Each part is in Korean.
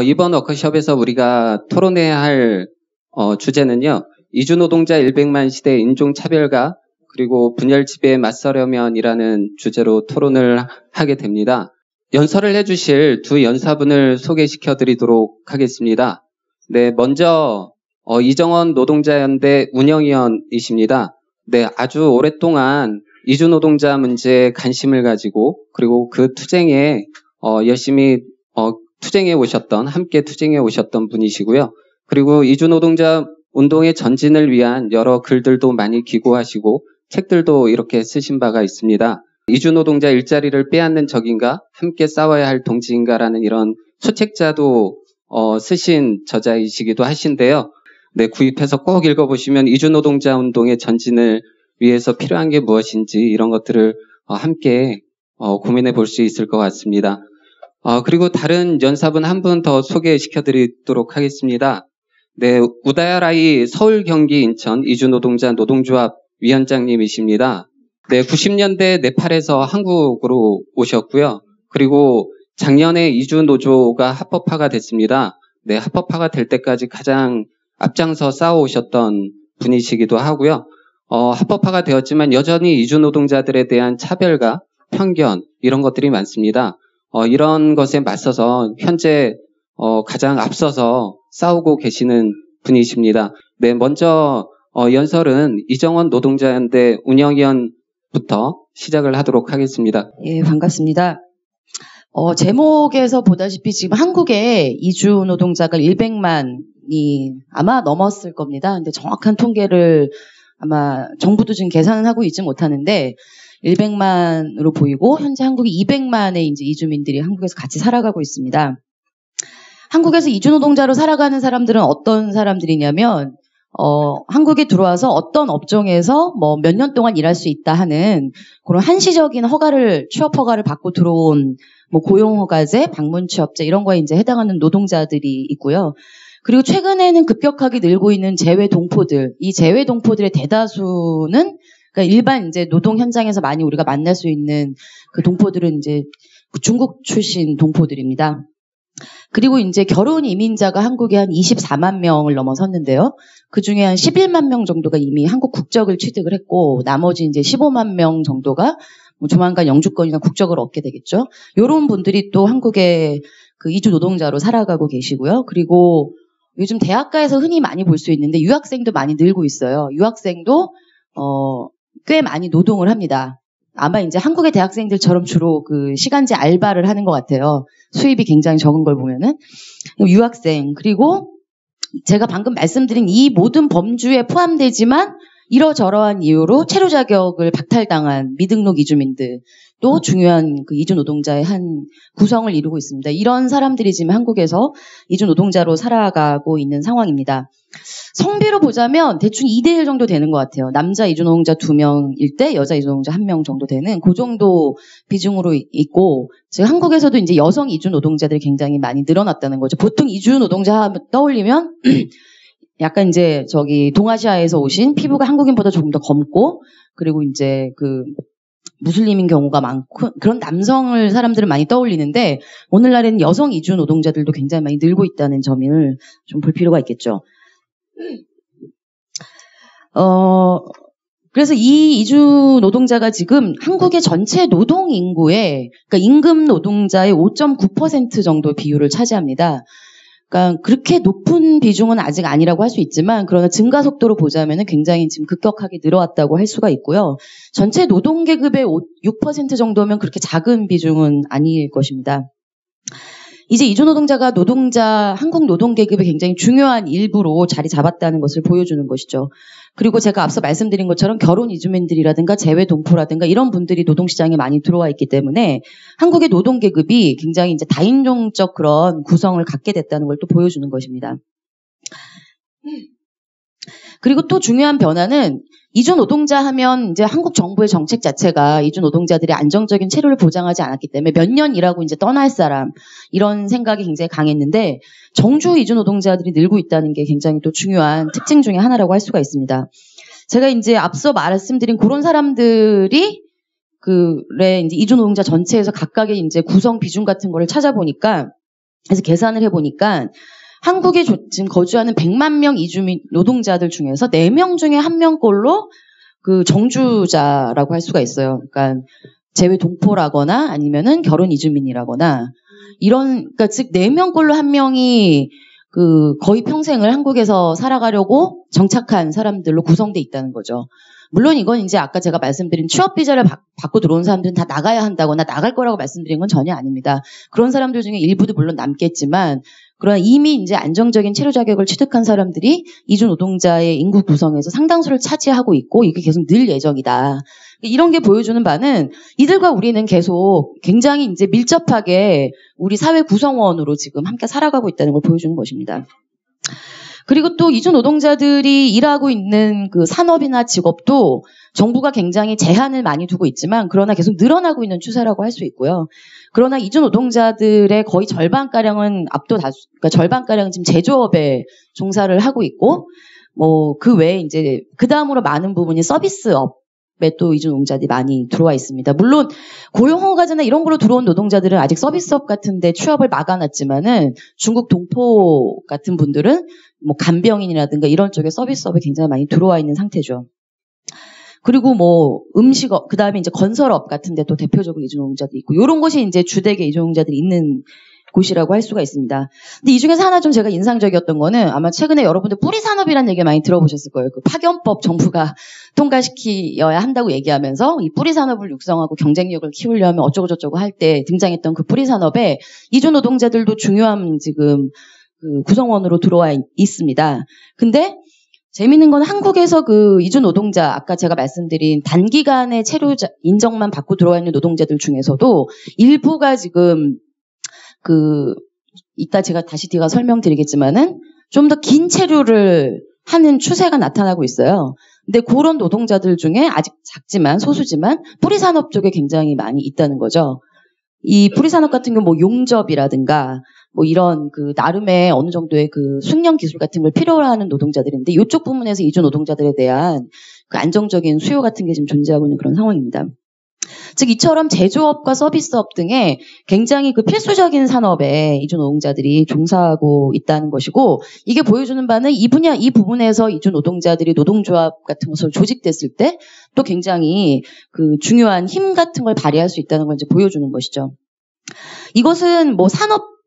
이번 워크숍에서 우리가 토론해야 할 주제는요. 이주노동자 100만 시대 인종차별과 그리고 분열 지배에 맞서려면이라는 주제로 토론을 하게 됩니다. 연설을 해주실 두 연사분을 소개시켜 드리도록 하겠습니다. 네, 먼저 이정원 노동자연대 운영위원이십니다. 네, 아주 오랫동안 이주노동자 문제에 관심을 가지고 그리고 그 투쟁에 열심히 함께 투쟁해 오셨던 분이시고요. 그리고 이주노동자 운동의 전진을 위한 여러 글들도 많이 기고하시고 책들도 이렇게 쓰신 바가 있습니다. 이주노동자 일자리를 빼앗는 적인가? 함께 싸워야 할 동지인가라는 이런 소책자도 쓰신 저자이시기도 하신데요. 네, 구입해서 꼭 읽어보시면 이주노동자 운동의 전진을 위해서 필요한 게 무엇인지 이런 것들을 함께 고민해 볼 수 있을 것 같습니다. 그리고 다른 연사분 한 분 더 소개시켜 드리도록 하겠습니다. 네, 우다야라이 서울, 경기, 인천 이주노동자 노동조합 위원장님이십니다. 네, 90년대 네팔에서 한국으로 오셨고요. 그리고 작년에 이주노조가 합법화가 됐습니다. 네, 합법화가 될 때까지 가장 앞장서 싸워오셨던 분이시기도 하고요. 합법화가 되었지만 여전히 이주노동자들에 대한 차별과 편견 이런 것들이 많습니다. 이런 것에 맞서서 현재 가장 앞서서 싸우고 계시는 분이십니다. 네, 먼저 연설은 이정원 노동자연대 운영위원부터 시작을 하도록 하겠습니다. 예, 반갑습니다. 제목에서 보다시피 지금 한국에 이주 노동자가 100만이 아마 넘었을 겁니다. 근데 정확한 통계를 아마 정부도 지금 계산은 하고 있지 못하는데 100만으로 보이고 현재 한국이 200만의 이제 이주민들이 한국에서 같이 살아가고 있습니다. 한국에서 이주노동자로 살아가는 사람들은 어떤 사람들이냐면 한국에 들어와서 어떤 업종에서 뭐 몇 년 동안 일할 수 있다 하는 그런 한시적인 취업 허가를 받고 들어온 뭐 고용허가제, 방문취업제 이런 거에 이제 해당하는 노동자들이 있고요. 그리고 최근에는 급격하게 늘고 있는 재외동포들, 이 재외동포들의 대다수는 그러니까 일반 이제 노동 현장에서 많이 우리가 만날 수 있는 그 동포들은 이제 중국 출신 동포들입니다. 그리고 이제 결혼 이민자가 한국에 한 24만 명을 넘어섰는데요. 그 중에 한 11만 명 정도가 이미 한국 국적을 취득을 했고, 나머지 이제 15만 명 정도가 뭐 조만간 영주권이나 국적을 얻게 되겠죠. 이런 분들이 또 한국의 그 이주 노동자로 살아가고 계시고요. 그리고 요즘 대학가에서 흔히 많이 볼 수 있는데 유학생도 많이 늘고 있어요. 유학생도 꽤 많이 노동을 합니다. 아마 이제 한국의 대학생들처럼 주로 그 시간제 알바를 하는 것 같아요. 수입이 굉장히 적은 걸 보면은. 유학생, 그리고 제가 방금 말씀드린 이 모든 범주에 포함되지만 이러저러한 이유로 체류 자격을 박탈당한 미등록 이주민들, 또 중요한 그 이주 노동자의 한 구성을 이루고 있습니다. 이런 사람들이 지금 한국에서 이주 노동자로 살아가고 있는 상황입니다. 성비로 보자면 대충 2대1 정도 되는 것 같아요. 남자 이주 노동자 2명일 때 여자 이주 노동자 1명 정도 되는 그 정도 비중으로 있고, 지금 한국에서도 이제 여성 이주 노동자들이 굉장히 많이 늘어났다는 거죠. 보통 이주 노동자 떠올리면 약간 이제 동아시아에서 오신 피부가 한국인보다 조금 더 검고, 그리고 이제 그 무슬림인 경우가 많고 그런 사람들을 많이 떠올리는데, 오늘날에는 여성 이주 노동자들도 굉장히 많이 늘고 있다는 점을 좀 볼 필요가 있겠죠. 그래서 이 이주 노동자가 지금 한국의 전체 노동 인구의, 그러니까 임금 노동자의 5.9% 정도 비율을 차지합니다. 그러니까 그렇게 높은 비중은 아직 아니라고 할 수 있지만, 그러나 증가 속도로 보자면 굉장히 지금 급격하게 늘어왔다고 할 수가 있고요. 전체 노동 계급의 6% 정도면 그렇게 작은 비중은 아닐 것입니다. 이제 이주 노동자가 한국 노동 계급의 굉장히 중요한 일부로 자리 잡았다는 것을 보여주는 것이죠. 그리고 제가 앞서 말씀드린 것처럼 결혼 이주민들이라든가 재외 동포라든가 이런 분들이 노동시장에 많이 들어와 있기 때문에 한국의 노동 계급이 굉장히 이제 다인종적 그런 구성을 갖게 됐다는 걸 또 보여주는 것입니다. 그리고 또 중요한 변화는, 이주 노동자 하면 이제 한국 정부의 정책 자체가 이주 노동자들의 안정적인 체류를 보장하지 않았기 때문에 몇 년 일하고 이제 떠날 사람, 이런 생각이 굉장히 강했는데, 정주 이주 노동자들이 늘고 있다는 게 굉장히 또 중요한 특징 중에 하나라고 할 수가 있습니다. 제가 이제 앞서 말씀드린 그런 사람들이 이제 이주 노동자 전체에서 각각의 이제 구성 비중 같은 거를 찾아보니까 그래서 계산을 해보니까 한국에 지금 거주하는 100만 명 이주민 노동자들 중에서 4명 중에 1명꼴로 그 정주자라고 할 수가 있어요. 그러니까 재외 동포라거나 아니면은 결혼 이주민이라거나 그러니까 즉 4명꼴로 1명이 그 거의 평생을 한국에서 살아가려고 정착한 사람들로 구성돼 있다는 거죠. 물론 이건 이제 아까 제가 말씀드린 취업 비자를 받고 들어온 사람들은 다 나가야 한다거나 나갈 거라고 말씀드린 건 전혀 아닙니다. 그런 사람들 중에 일부도 물론 남겠지만 그러나 이미 이제 안정적인 체류 자격을 취득한 사람들이 이주 노동자의 인구 구성에서 상당수를 차지하고 있고 이게 계속 늘 예정이다. 이런 게 보여주는 바는 이들과 우리는 계속 굉장히 이제 밀접하게 우리 사회 구성원으로 지금 함께 살아가고 있다는 걸 보여주는 것입니다. 그리고 또 이주 노동자들이 일하고 있는 그 산업이나 직업도 정부가 굉장히 제한을 많이 두고 있지만 그러나 계속 늘어나고 있는 추세라고 할 수 있고요. 그러나 이주 노동자들의 거의 절반가량은 그러니까 절반가량은 지금 제조업에 종사를 하고 있고 뭐 그 외에 이제 그 다음으로 많은 부분이 서비스업 또 이주 노동자들이 많이 들어와 있습니다. 물론 고용허가제나 이런 걸로 들어온 노동자들은 아직 서비스업 같은데 취업을 막아놨지만은 중국 동포 같은 분들은 뭐 간병인이라든가 이런 쪽에 서비스업에 굉장히 많이 들어와 있는 상태죠. 그리고 뭐 음식업, 그 다음에 이제 건설업 같은데 또 대표적으로 이주 노동자들이 있고 이런 곳이 이제 주되게 이주 노동자들이 있는 곳이라고 할 수가 있습니다. 근데 이 중에서 하나 좀 제가 인상적이었던 거는 아마 최근에 여러분들 뿌리산업이라는 얘기 많이 들어보셨을 거예요. 그 파견법 정부가 통과시켜야 한다고 얘기하면서 이 뿌리산업을 육성하고 경쟁력을 키우려면 어쩌고저쩌고 할 때 등장했던 그 뿌리산업에 이주 노동자들도 중요한 지금 그 구성원으로 들어와 있습니다. 근데 재밌는 건 한국에서 그 이주 노동자, 아까 제가 말씀드린 단기간의 체류 인정만 받고 들어와 있는 노동자들 중에서도 일부가 지금 이따 제가 다시 뒤가 설명드리겠지만은 좀 더 긴 체류를 하는 추세가 나타나고 있어요. 근데 그런 노동자들 중에 아직 작지만 소수지만 뿌리산업 쪽에 굉장히 많이 있다는 거죠. 이 뿌리산업 같은 경우 뭐 용접이라든가 뭐 이런 그 나름의 어느 정도의 그 숙련 기술 같은 걸 필요로 하는 노동자들인데 이쪽 부분에서 이주 노동자들에 대한 그 안정적인 수요 같은 게 지금 존재하고 있는 그런 상황입니다. 즉 이처럼 제조업과 서비스업 등의 굉장히 그 필수적인 산업에 이주 노동자들이 종사하고 있다는 것이고 이게 보여주는 바는 이 부분에서 이주 노동자들이 노동조합 같은 것을 조직됐을 때 또 굉장히 그 중요한 힘 같은 걸 발휘할 수 있다는 걸 이제 보여주는 것이죠. 이것은 뭐 산업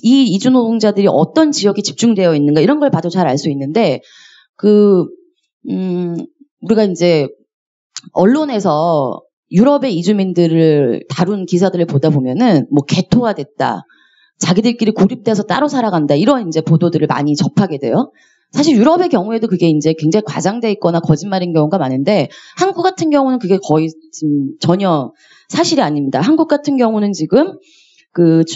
이 이주 노동자들이 어떤 지역에 집중되어 있는가 이런 걸 봐도 잘 알 수 있는데 우리가 이제 언론에서 유럽의 이주민들을 다룬 기사들을 보다 보면은 뭐 개토화됐다, 자기들끼리 고립돼서 따로 살아간다 이런 이제 보도들을 많이 접하게 돼요. 사실 유럽의 경우에도 그게 이제 굉장히 과장돼 있거나 거짓말인 경우가 많은데 한국 같은 경우는 그게 거의 지금 전혀 사실이 아닙니다. 한국 같은 경우는 지금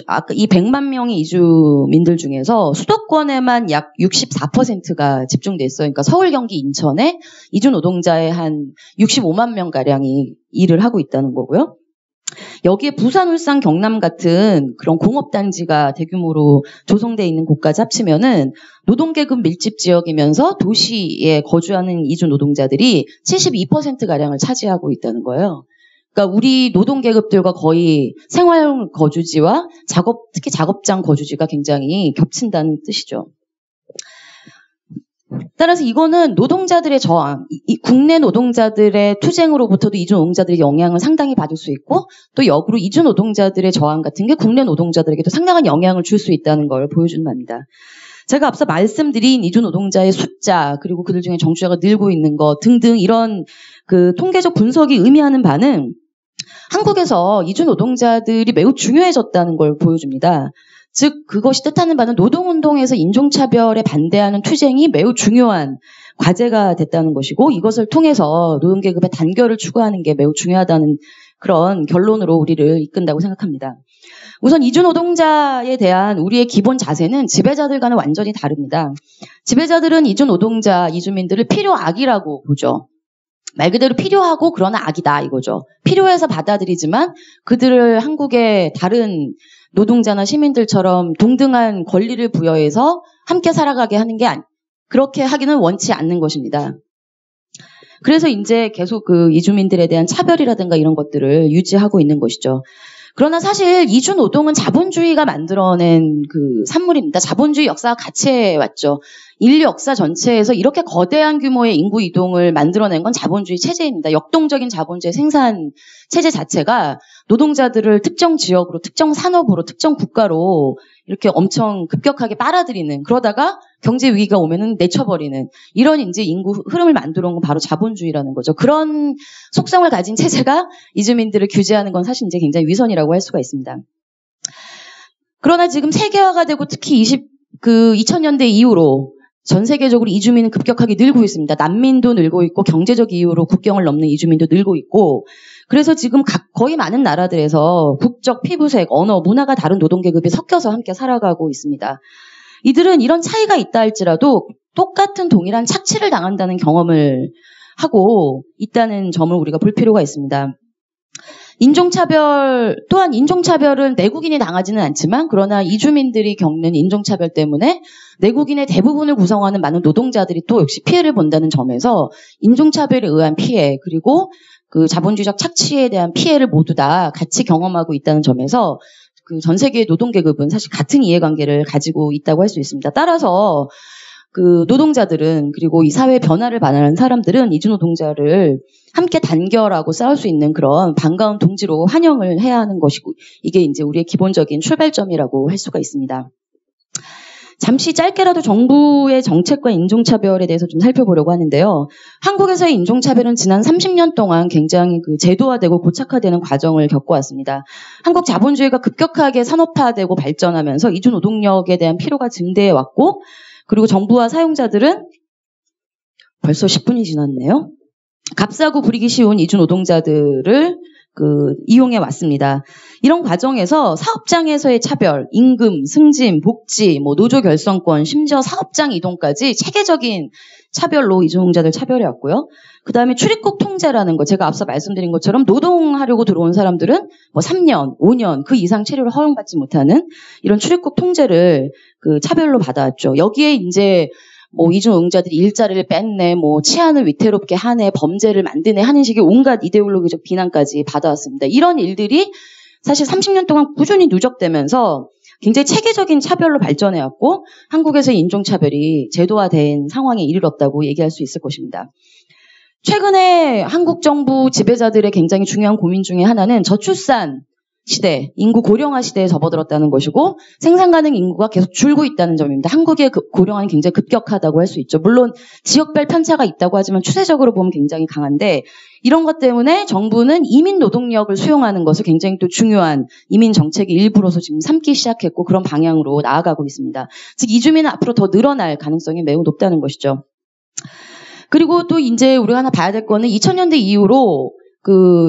아까 이 100만 명의 이주민들 중에서 수도권에만 약 64%가 집중돼 있어요. 그러니까 서울, 경기, 인천에 이주 노동자의 한 65만 명 가량이 일을 하고 있다는 거고요. 여기에 부산, 울산, 경남 같은 그런 공업단지가 대규모로 조성되어 있는 곳까지 합치면은 노동계급 밀집 지역이면서 도시에 거주하는 이주 노동자들이 72%가량을 차지하고 있다는 거예요. 그러니까 우리 노동계급들과 거의 생활 거주지와 특히 작업장 거주지가 굉장히 겹친다는 뜻이죠. 따라서 이거는 노동자들의 저항, 국내 노동자들의 투쟁으로부터도 이주 노동자들이 영향을 상당히 받을 수 있고 또 역으로 이주 노동자들의 저항 같은 게 국내 노동자들에게도 상당한 영향을 줄 수 있다는 걸 보여주는 바입니다. 제가 앞서 말씀드린 이주 노동자의 숫자 그리고 그들 중에 정주자가 늘고 있는 것 등등 이런 그 통계적 분석이 의미하는 바는 한국에서 이주 노동자들이 매우 중요해졌다는 걸 보여줍니다. 즉 그것이 뜻하는 바는 노동운동에서 인종차별에 반대하는 투쟁이 매우 중요한 과제가 됐다는 것이고 이것을 통해서 노동계급의 단결을 추구하는 게 매우 중요하다는 그런 결론으로 우리를 이끈다고 생각합니다. 우선 이주 노동자에 대한 우리의 기본 자세는 지배자들과는 완전히 다릅니다. 지배자들은 이주 노동자, 이주민들을 필요악이라고 보죠. 말 그대로 필요하고 그러나 악이다 이거죠. 필요해서 받아들이지만 그들을 한국의 다른 노동자나 시민들처럼 동등한 권리를 부여해서 함께 살아가게 하는 게 그렇게 하기는 원치 않는 것입니다. 그래서 이제 계속 그 이주민들에 대한 차별이라든가 이런 것들을 유지하고 있는 것이죠. 그러나 사실 이주 노동은 자본주의가 만들어낸 그 산물입니다. 자본주의 역사가 같이 해왔죠. 인류 역사 전체에서 이렇게 거대한 규모의 인구 이동을 만들어낸 건 자본주의 체제입니다. 역동적인 자본주의 생산 체제 자체가 노동자들을 특정 지역으로, 특정 산업으로, 특정 국가로 이렇게 엄청 급격하게 빨아들이는, 그러다가 경제 위기가 오면은 내쳐버리는 이런 이제 인구 흐름을 만들어 온 건 바로 자본주의라는 거죠. 그런 속성을 가진 체제가 이주민들을 규제하는 건 사실 이제 굉장히 위선이라고 할 수가 있습니다. 그러나 지금 세계화가 되고 특히 2000년대 이후로 전 세계적으로 이주민은 급격하게 늘고 있습니다. 난민도 늘고 있고 경제적 이유로 국경을 넘는 이주민도 늘고 있고, 그래서 지금 거의 많은 나라들에서 국적, 피부색, 언어, 문화가 다른 노동계급이 섞여서 함께 살아가고 있습니다. 이들은 이런 차이가 있다 할지라도 똑같은 동일한 착취를 당한다는 경험을 하고 있다는 점을 우리가 볼 필요가 있습니다. 또한 인종차별은 내국인이 당하지는 않지만, 그러나 이주민들이 겪는 인종차별 때문에 내국인의 대부분을 구성하는 많은 노동자들이 또 역시 피해를 본다는 점에서 인종차별에 의한 피해, 그리고 그 자본주의적 착취에 대한 피해를 모두 다 같이 경험하고 있다는 점에서 그 전 세계의 노동계급은 사실 같은 이해관계를 가지고 있다고 할 수 있습니다. 따라서 그 노동자들은, 그리고 이 사회 변화를 바라는 사람들은 이주노동자를 함께 단결하고 싸울 수 있는 그런 반가운 동지로 환영을 해야 하는 것이고, 이게 이제 우리의 기본적인 출발점이라고 할 수가 있습니다. 잠시 짧게라도 정부의 정책과 인종차별에 대해서 좀 살펴보려고 하는데요. 한국에서의 인종차별은 지난 30년 동안 굉장히 그 제도화되고 고착화되는 과정을 겪어왔습니다. 한국 자본주의가 급격하게 산업화되고 발전하면서 이주노동력에 대한 필요가 증대해왔고, 그리고 정부와 사용자들은 벌써 10분이 지났네요. 값싸고 부리기 쉬운 이주노동자들을 이용해 왔습니다. 이런 과정에서 사업장에서의 차별, 임금, 승진, 복지, 노조 결성권, 심지어 사업장 이동까지 체계적인 차별로 이주노동자들 차별해 왔고요. 그 다음에 출입국 통제라는 거, 제가 앞서 말씀드린 것처럼 노동하려고 들어온 사람들은 3년, 5년 그 이상 체류를 허용받지 못하는 이런 출입국 통제를 차별로 받아왔죠. 여기에 이제 이주노동자들이 일자리를 뺐네, 치안을 위태롭게 하네, 범죄를 만드네 하는 식의 온갖 이데올로기적 비난까지 받아왔습니다. 이런 일들이 사실 30년 동안 꾸준히 누적되면서 굉장히 체계적인 차별로 발전해왔고, 한국에서의 인종차별이 제도화된 상황에 이르렀다고 얘기할 수 있을 것입니다. 최근에 한국 정부 지배자들의 굉장히 중요한 고민 중에 하나는 저출산 시대, 인구 고령화 시대에 접어들었다는 것이고, 생산 가능 인구가 계속 줄고 있다는 점입니다. 한국의 고령화는 굉장히 급격하다고 할 수 있죠. 물론 지역별 편차가 있다고 하지만 추세적으로 보면 굉장히 강한데, 이런 것 때문에 정부는 이민 노동력을 수용하는 것을 굉장히 또 중요한 이민 정책의 일부로서 지금 삼기 시작했고, 그런 방향으로 나아가고 있습니다. 즉 이주민은 앞으로 더 늘어날 가능성이 매우 높다는 것이죠. 그리고 또 이제 우리가 하나 봐야 될 거는 2000년대 이후로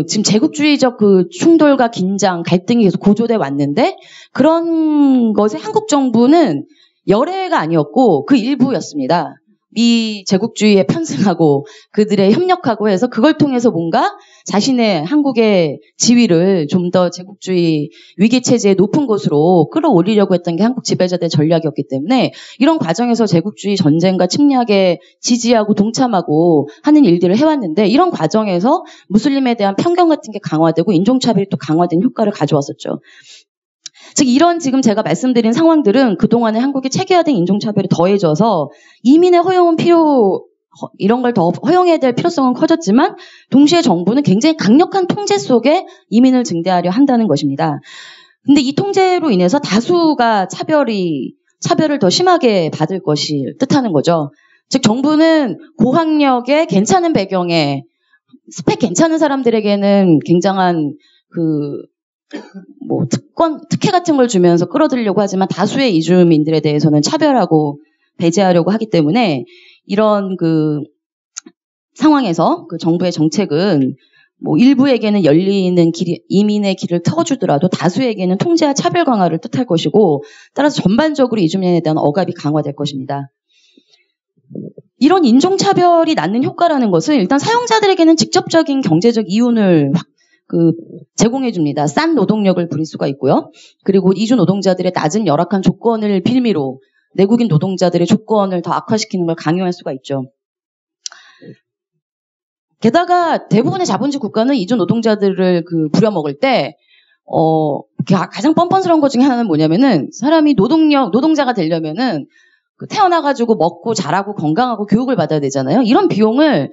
지금 제국주의적 충돌과 긴장, 갈등이 계속 고조돼 왔는데, 그런 것에 한국 정부는 열애가 아니었고 그 일부였습니다. 미 제국주의에 편승하고 그들의 협력하고 해서 그걸 통해서 뭔가 자신의 한국의 지위를 좀 더 제국주의 위기체제의 높은 곳으로 끌어올리려고 했던 게 한국 지배자들의 전략이었기 때문에, 이런 과정에서 제국주의 전쟁과 침략에 지지하고 동참하고 하는 일들을 해왔는데, 이런 과정에서 무슬림에 대한 편견 같은 게 강화되고 인종차별이 또 강화된 효과를 가져왔었죠. 즉 이런 지금 제가 말씀드린 상황들은 그동안에 한국의 체계화된 인종차별이 더해져서 이민의 허용은 이런 걸 더 허용해야 될 필요성은 커졌지만, 동시에 정부는 굉장히 강력한 통제 속에 이민을 증대하려 한다는 것입니다. 근데 이 통제로 인해서 다수가 차별을 더 심하게 받을 것을 뜻하는 거죠. 즉 정부는 고학력에 괜찮은 배경에 스펙 괜찮은 사람들에게는 굉장한 특혜 같은 걸 주면서 끌어들이려고 하지만, 다수의 이주민들에 대해서는 차별하고 배제하려고 하기 때문에, 이런 상황에서 정부의 정책은 일부에게는 열리는 이민의 길을 터주더라도 다수에게는 통제와 차별 강화를 뜻할 것이고, 따라서 전반적으로 이주민에 대한 억압이 강화될 것입니다. 이런 인종차별이 낳는 효과라는 것은 일단 사용자들에게는 직접적인 경제적 이윤을 제공해줍니다. 싼 노동력을 부릴 수가 있고요. 그리고 이주 노동자들의 낮은 열악한 조건을 빌미로 내국인 노동자들의 조건을 더 악화시키는 걸 강요할 수가 있죠. 게다가 대부분의 자본주의 국가는 이주 노동자들을 부려먹을 때 가장 뻔뻔스러운 것 중에 하나는 뭐냐면은 사람이 노동자가 되려면은 태어나가지고 먹고 자라고 건강하고 교육을 받아야 되잖아요. 이런 비용을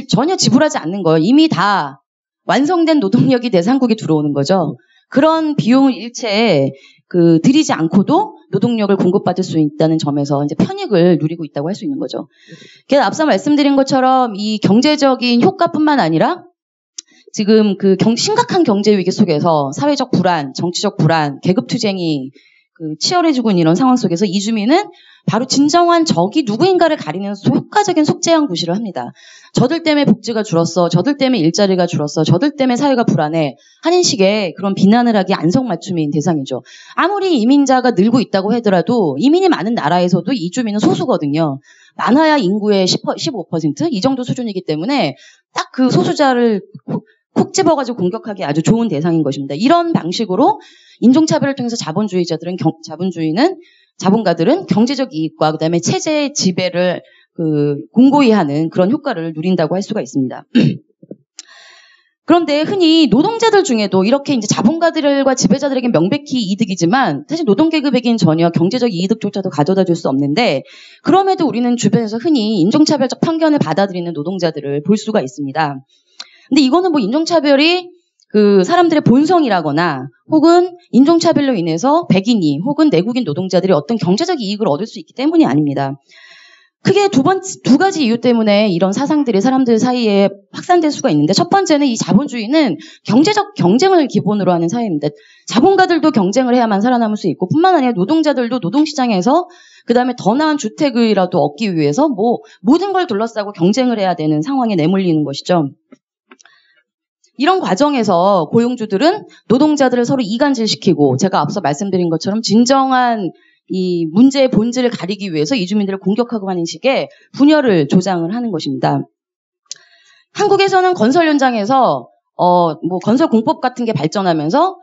전혀 지불하지 않는 거예요. 이미 다 완성된 노동력이 돼서 한국에 들어오는 거죠. 그런 비용을 일체 들이지 않고도 노동력을 공급받을 수 있다는 점에서 이제 편익을 누리고 있다고 할 수 있는 거죠. 그래서 앞서 말씀드린 것처럼 이 경제적인 효과뿐만 아니라 지금 심각한 경제 위기 속에서 사회적 불안, 정치적 불안, 계급 투쟁이 치열해지고 있는 이런 상황 속에서 이주민은 바로 진정한 적이 누구인가를 가리는 효과적인 속죄형 구실을 합니다. 저들 때문에 복지가 줄었어. 저들 때문에 일자리가 줄었어. 저들 때문에 사회가 불안해. 하는 식의 그런 비난을 하기 안성맞춤인 대상이죠. 아무리 이민자가 늘고 있다고 하더라도 이민이 많은 나라에서도 이주민은 소수거든요. 많아야 인구의 15% 이 정도 수준이기 때문에 딱 그 소수자를 콕 집어가지고 공격하기 아주 좋은 대상인 것입니다. 이런 방식으로 인종차별을 통해서 자본가들은 경제적 이익과 그다음에 체제의 지배를 공고히 하는 그런 효과를 누린다고 할 수가 있습니다. 그런데 흔히 노동자들 중에도 이렇게 이제 자본가들과 지배자들에게 명백히 이득이지만 사실 노동계급에겐 전혀 경제적 이득조차도 가져다 줄 수 없는데 그럼에도 우리는 주변에서 흔히 인종차별적 편견을 받아들이는 노동자들을 볼 수가 있습니다. 근데 이거는 인종차별이 사람들의 본성이라거나 혹은 인종차별로 인해서 백인이 혹은 내국인 노동자들이 어떤 경제적 이익을 얻을 수 있기 때문이 아닙니다. 크게 두 가지 이유 때문에 이런 사상들이 사람들 사이에 확산될 수가 있는데 첫 번째는 이 자본주의는 경제적 경쟁을 기본으로 하는 사회입니다. 자본가들도 경쟁을 해야만 살아남을 수 있고 뿐만 아니라 노동자들도 노동시장에서 그 다음에 더 나은 주택이라도 얻기 위해서 모든 걸 둘러싸고 경쟁을 해야 되는 상황에 내몰리는 것이죠. 이런 과정에서 고용주들은 노동자들을 서로 이간질시키고 제가 앞서 말씀드린 것처럼 진정한 이 문제의 본질을 가리기 위해서 이주민들을 공격하고 하는 식의 분열을 조장을 하는 것입니다. 한국에서는 건설 현장에서 건설 공법 같은 게 발전하면서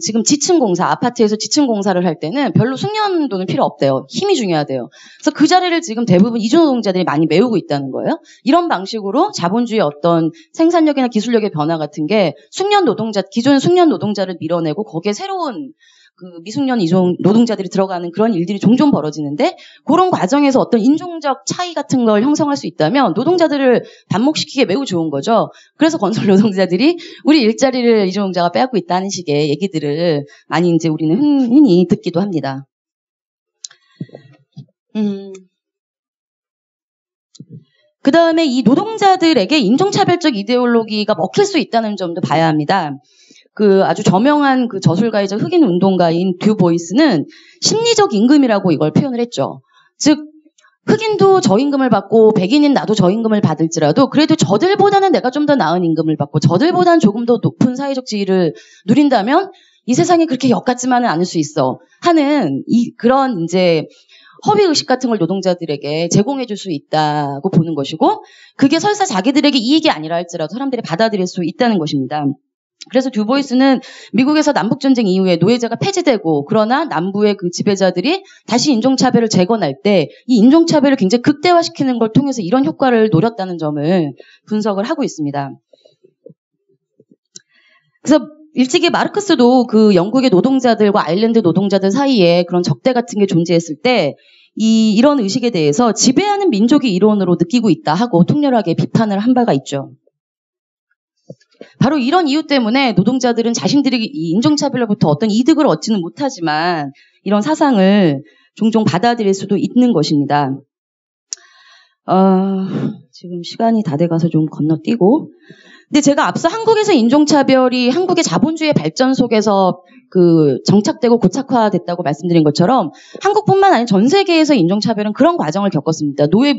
지금 지층공사, 아파트에서 지층공사를 할 때는 별로 숙련도는 필요 없대요. 힘이 중요하대요. 그래서 그 자리를 지금 대부분 이주노동자들이 많이 메우고 있다는 거예요. 이런 방식으로 자본주의의 어떤 생산력이나 기술력의 변화 같은 게 기존 숙련 노동자를 밀어내고 거기에 새로운 미숙련 이종 노동자들이 들어가는 그런 일들이 종종 벌어지는데 그런 과정에서 어떤 인종적 차이 같은 걸 형성할 수 있다면 노동자들을 반목시키기에 매우 좋은 거죠. 그래서 건설 노동자들이 우리 일자리를 이주노동자가 빼앗고 있다는 식의 얘기들을 많이 이제 우리는 흔히 듣기도 합니다. 그 다음에 이 노동자들에게 인종차별적 이데올로기가 먹힐 수 있다는 점도 봐야 합니다. 아주 저명한 저술가이자 흑인 운동가인 듀보이스는 심리적 임금이라고 이걸 표현을 했죠. 즉, 흑인도 저임금을 받고 백인인 나도 저임금을 받을지라도 그래도 저들보다는 내가 좀 더 나은 임금을 받고 저들보다는 조금 더 높은 사회적 지위를 누린다면 이 세상이 그렇게 역같지만은 않을 수 있어 하는 그런 이제 허위의식 같은 걸 노동자들에게 제공해 줄 수 있다고 보는 것이고 그게 설사 자기들에게 이익이 아니라 할지라도 사람들이 받아들일 수 있다는 것입니다. 그래서 듀보이스는 미국에서 남북전쟁 이후에 노예제가 폐지되고 그러나 남부의 지배자들이 다시 인종차별을 재건할 때 이 인종차별을 굉장히 극대화시키는 걸 통해서 이런 효과를 노렸다는 점을 분석을 하고 있습니다. 그래서 일찍이 마르크스도 영국의 노동자들과 아일랜드 노동자들 사이에 그런 적대 같은 게 존재했을 때 이런 의식에 대해서 지배하는 민족이 이론으로 느끼고 있다 하고 통렬하게 비판을 한 바가 있죠. 바로 이런 이유 때문에 노동자들은 자신들이 이 인종차별로부터 어떤 이득을 얻지는 못하지만 이런 사상을 종종 받아들일 수도 있는 것입니다. 지금 시간이 다 돼가서 좀 건너뛰고. 근데 제가 앞서 한국에서 인종차별이 한국의 자본주의의 발전 속에서 정착되고 고착화됐다고 말씀드린 것처럼 한국뿐만 아니라 전 세계에서 인종차별은 그런 과정을 겪었습니다. 노예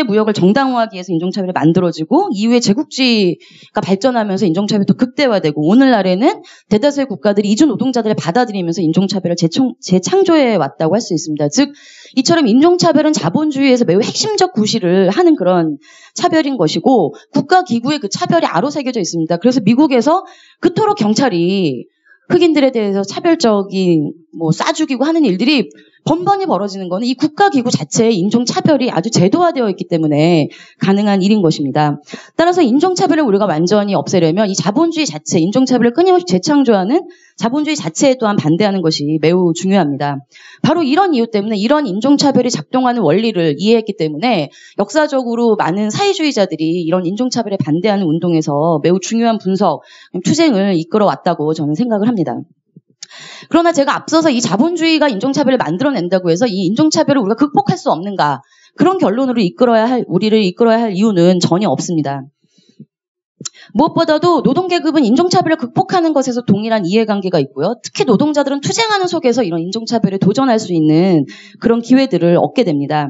무역을 정당화하기 위해서 인종차별이 만들어지고 이후에 제국주의가 발전하면서 인종차별도 극대화되고 오늘날에는 대다수의 국가들이 이주 노동자들을 받아들이면서 인종차별을 재창조해 왔다고 할 수 있습니다. 즉 이처럼 인종차별은 자본주의에서 매우 핵심적 구실을 하는 그런 차별인 것이고 국가기구에 그 차별이 아로새겨져 있습니다. 그래서 미국에서 그토록 경찰이 흑인들에 대해서 차별적인 뭐 쏴 죽이고 하는 일들이 번번이 벌어지는 거는 이 국가기구 자체의 인종차별이 아주 제도화되어 있기 때문에 가능한 일인 것입니다. 따라서 인종차별을 우리가 완전히 없애려면 이 자본주의 자체, 인종차별을 끊임없이 재창조하는 자본주의 자체에 또한 반대하는 것이 매우 중요합니다. 바로 이런 이유 때문에 이런 인종차별이 작동하는 원리를 이해했기 때문에 역사적으로 많은 사회주의자들이 이런 인종차별에 반대하는 운동에서 매우 중요한 분석, 투쟁을 이끌어왔다고 저는 생각을 합니다. 그러나 제가 앞서서 이 자본주의가 인종차별을 만들어낸다고 해서 이 인종차별을 우리가 극복할 수 없는가, 그런 결론으로 우리를 이끌어야 할 이유는 전혀 없습니다. 무엇보다도 노동계급은 인종차별을 극복하는 것에서 동일한 이해관계가 있고요. 특히 노동자들은 투쟁하는 속에서 이런 인종차별에 도전할 수 있는 그런 기회들을 얻게 됩니다.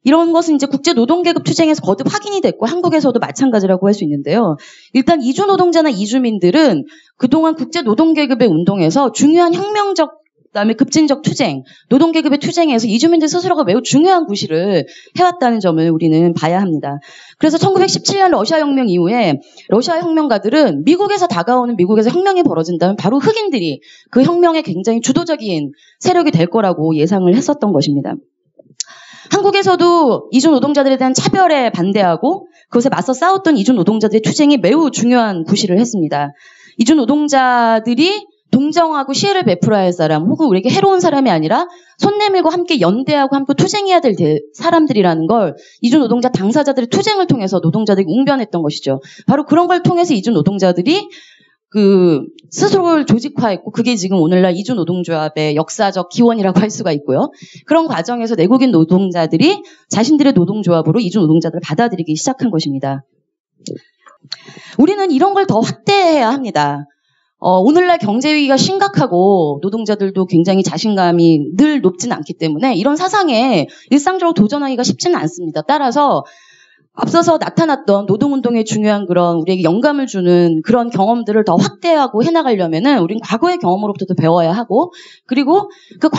이런 것은 이제 국제노동계급 투쟁에서 거듭 확인이 됐고 한국에서도 마찬가지라고 할 수 있는데요. 일단 이주노동자나 이주민들은 그동안 국제노동계급의 운동에서 중요한 혁명적 그다음에 급진적 투쟁, 노동계급의 투쟁에서 이주민들 스스로가 매우 중요한 구실을 해왔다는 점을 우리는 봐야 합니다. 그래서 1917년 러시아 혁명 이후에 러시아 혁명가들은 미국에서 혁명이 벌어진다면 바로 흑인들이 그 혁명의 굉장히 주도적인 세력이 될 거라고 예상을 했었던 것입니다. 한국에서도 이주 노동자들에 대한 차별에 반대하고 그것에 맞서 싸웠던 이주 노동자들의 투쟁이 매우 중요한 구실을 했습니다. 이주 노동자들이 동정하고 시혜를 베풀어야 할 사람, 혹은 우리에게 해로운 사람이 아니라 손 내밀고 함께 연대하고 함께 투쟁해야 될 사람들이라는 걸 이주 노동자 당사자들의 투쟁을 통해서 노동자들이 웅변했던 것이죠. 바로 그런 걸 통해서 이주 노동자들이 스스로를 조직화했고, 그게 지금 오늘날 이주 노동조합의 역사적 기원이라고 할 수가 있고요. 그런 과정에서 내국인 노동자들이 자신들의 노동조합으로 이주 노동자들을 받아들이기 시작한 것입니다. 우리는 이런 걸 더 확대해야 합니다. 오늘날 경제 위기가 심각하고 노동자들도 굉장히 자신감이 늘 높지는 않기 때문에 이런 사상에 일상적으로 도전하기가 쉽지는 않습니다. 따라서 앞서서 나타났던 노동운동의 중요한 그런 우리에게 영감을 주는 그런 경험들을 더 확대하고 해나가려면은 우린 과거의 경험으로부터 배워야 하고, 그리고 그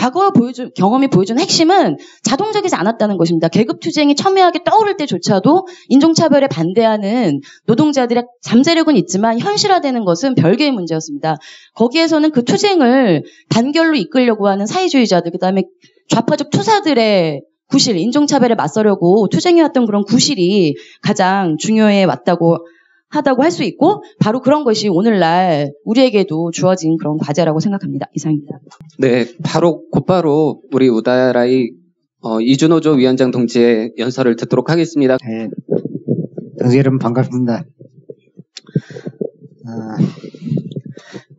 경험이 보여준 핵심은 자동적이지 않았다는 것입니다. 계급투쟁이 첨예하게 떠오를 때조차도 인종차별에 반대하는 노동자들의 잠재력은 있지만 현실화되는 것은 별개의 문제였습니다. 거기에서는 그 투쟁을 단결로 이끌려고 하는 사회주의자들, 그다음에 좌파적 투사들의 구실, 인종차별에 맞서려고 투쟁해왔던 그런 구실이 가장 중요해 왔다고 할 수 있고, 바로 그런 것이 오늘날 우리에게도 주어진 그런 과제라고 생각합니다. 이상입니다. 네, 곧바로 우리 우다라이 이준호조 위원장 동지의 연설을 듣도록 하겠습니다. 네, 동지 여러분 반갑습니다.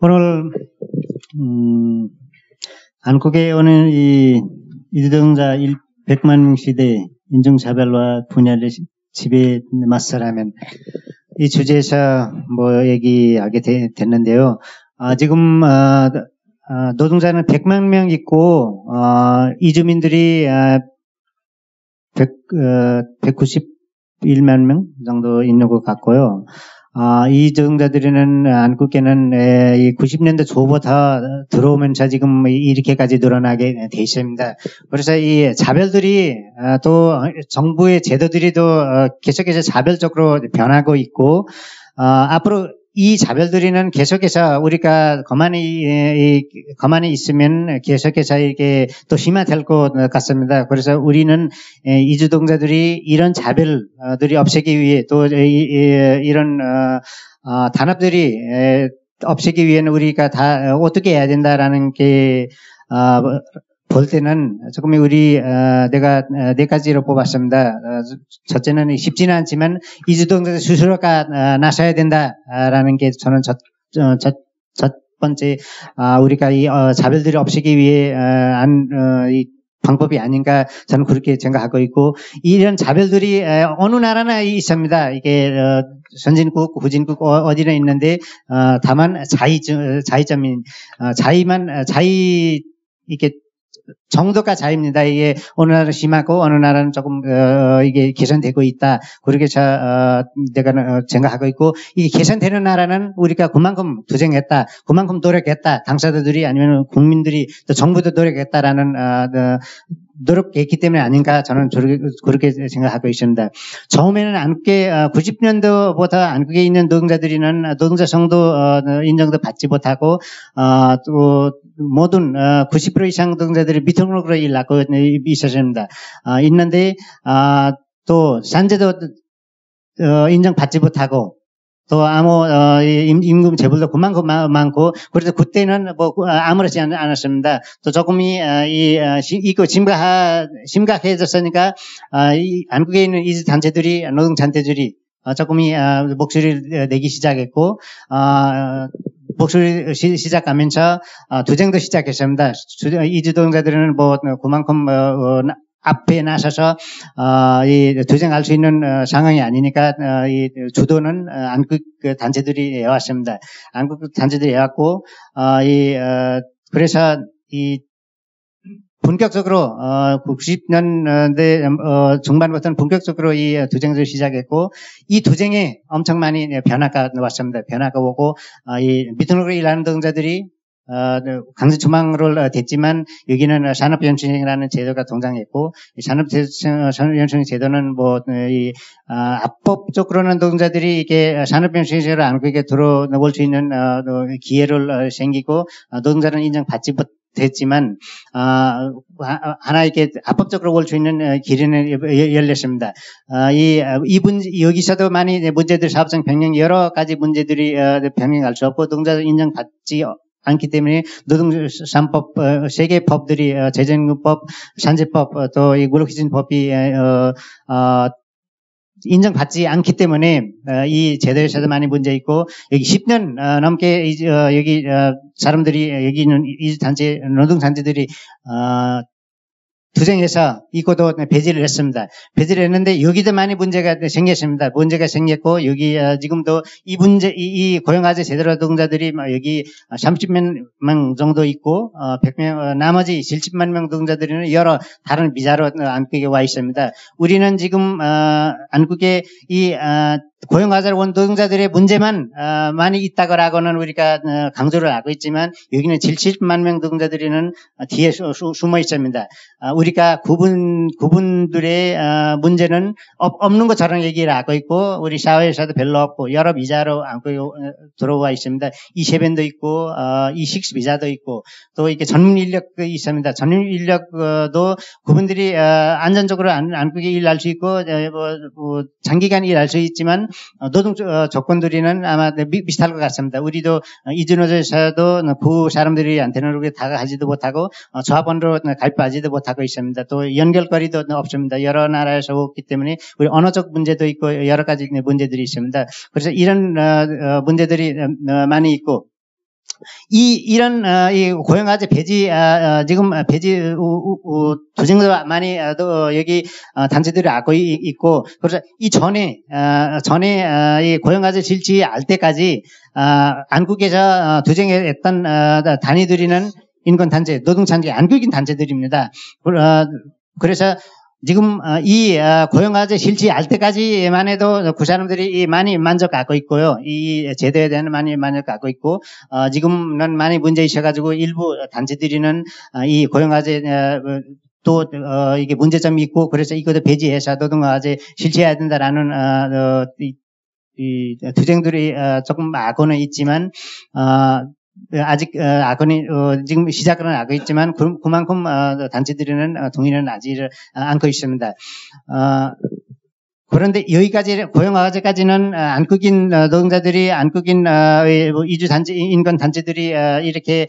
오늘 한국에 오는 이 이주노동자 100만 명 시대 인종차별과 분열의 지배에 맞서라면 이 주제에서 얘기하게 됐는데요. 지금 노동자는 100만 명 있고 이주민들이 191만 명 정도 있는 것 같고요. 이 노동자들은 한국에는 이 90년대 초부터 들어오면서 지금 이렇게까지 늘어나게 돼 있습니다. 그래서 이 자별들이 또 정부의 제도들이 또 계속해서 자별적으로 변하고 있고, 앞으로 이 자별들이는 계속해서 우리가 가만히 있으면 계속해서 이게 또 심화될 것 같습니다. 그래서 우리는 이주노동자들이 이런 자별들이 없애기 위해 또 이런 단합들이 없애기 위해는 우리가 다 어떻게 해야 된다라는 게 볼 때는 조금 내가 네 가지로 뽑았습니다. 첫째는 쉽지는 않지만 이주노동자 스스로가 나서야 된다라는 게 저는 첫 번째 우리가 이 자별들이 없애기 위해 이 방법이 아닌가 저는 그렇게 생각하고 있고, 이런 자별들이 어느 나라나 있습니다. 이게 선진국, 후진국 어디나 있는데 다만 자의점인 이게 정도가 차이입니다. 이게 어느 나라는 심하고 어느 나라는 조금 이게 개선되고 있다. 그렇게 내가 생각하고 있고, 이게 개선되는 나라는 우리가 그만큼 투쟁했다, 그만큼 노력했다, 당사자들이 아니면 국민들이 또 정부도 노력했다라는 노력했기 때문에 아닌가 저는 그렇게 생각하고 있습니다. 처음에는 안국계 90년도부터 안국에 있는 노동자 성도 인정도 받지 못하고 또 모든 90% 이상 노동자들이 미등록으로 일하고 있었습니다. 있는데 또 산재도 인정받지 못하고 또 아무 임금 재벌도 그만큼 많고 그래서 그때는 뭐 아무렇지 않았습니다. 또 조금이 이거 심각해졌으니까 이 안국에 있는 이 단체들이 노동 단체들이 조금이 목소리를 내기 시작했고 목소리 시작하면서 투쟁도 시작했습니다. 이주노동자들은 뭐 그만큼 앞에 나서서 이 투쟁할 수 있는 상황이 아니니까 이 주도는 안국 단체들이 해왔습니다. 안국 단체들이 해왔고 그래서 이 본격적으로 90년대 중반부터는 본격적으로 이 투쟁을 시작했고 이 투쟁에 엄청 많이 변화가 왔습니다. 변화가 오고 이 미등록으로 일하는 노동자들이 강제추방으로 됐지만 여기는 산업연수생이라는 제도가 동장했고 이 산업연수생 제도는 뭐 합법적으로는 노동자들이 이게 산업연수생으로 안국에 들어올 수 있는 기회를 생기고 노동자는 인정받지 못했지만 하나 이렇게 합법적으로 올 수 있는 길은 열렸습니다. 여기서도 많이 문제들 사업성 변경 여러 가지 문제들이 변경할 수 없고 노동자 인정받지 않기 때문에 노동산법 세계 법들이 재정임금법, 산재법 또 이 근로기준법이 인정받지 않기 때문에 이 제도에서도 많이 문제 있고 여기 10년 넘게 여기 사람들이 여기 있는 이 단체 노동 단체들이 투쟁해서 이것도 배제를 했습니다. 배제를 했는데 여기도 많이 문제가 생겼습니다. 문제가 생겼고 여기 지금도 이 문제 이 고용화재 제대로 노동자들이 여기 30만 정도 있고 100명 나머지 70만 명 노동자들은 여러 다른 비자로 안국에 와 있습니다. 우리는 지금 안국에 이 고용화재로 온 노동자들의 문제만 많이 있다고라고는 우리가 강조를 하고 있지만 여기는 70만 명 노동자들이는 뒤에 숨어 있습니다. 우리가 그분들의 문제는 없는 것처럼 얘기를 하고 있고 우리 사회에서도 별로 없고 여러 비자로 안국에 들어와 있습니다. E7도 있고 E6 비자도 있고 또 이렇게 전문 인력도 있습니다. 전문 인력도 그분들이 안전적으로 안국에 일할 수 있고 뭐 장기간 일할 수 있지만 노동 조건들이는 아마 비슷할 것 같습니다. 우리도 이주노조에서도 그 사람들이한테는 다가가지도 못하고 조합원으로 가입하지도 못하고 있습니다. 또 연결거리도 없습니다. 여러 나라에서 오기 때문에 우리 언어적 문제도 있고 여러 가지 문제들이 있습니다. 그래서 이런 문제들이 많이 있고 이런 이 고용화재 배지 지금 배지 투쟁도 많이 여기 단체들이 하고 있고 그래서 이 전에 이 고용화재 실시할 때까지 안국에서 투쟁했던 단위들이는 인권단체, 노동단체, 안국인 단체들입니다. 그래서 지금 이 고용화재 실시할 때까지만 해도 그 사람들이 많이 만족하고 있고요. 이 제도에 대한 많이 만족하고 있고 지금은 많이 문제 있어가지고 일부 단체들이는 이 고용화재 또 이게 문제점이 있고 그래서 이것도 배제해서 노동화재 실시해야 된다라는 이 투쟁들이 조금 하고는 있지만 아직 악언이 지금 시작은 하고 있지만 그만큼 단체들은 동의는 하지 않고 있습니다. 그런데 여기까지 고용화재까지는 안국인 노동자들이 안국인 이주 단체 인권 단체들이 이렇게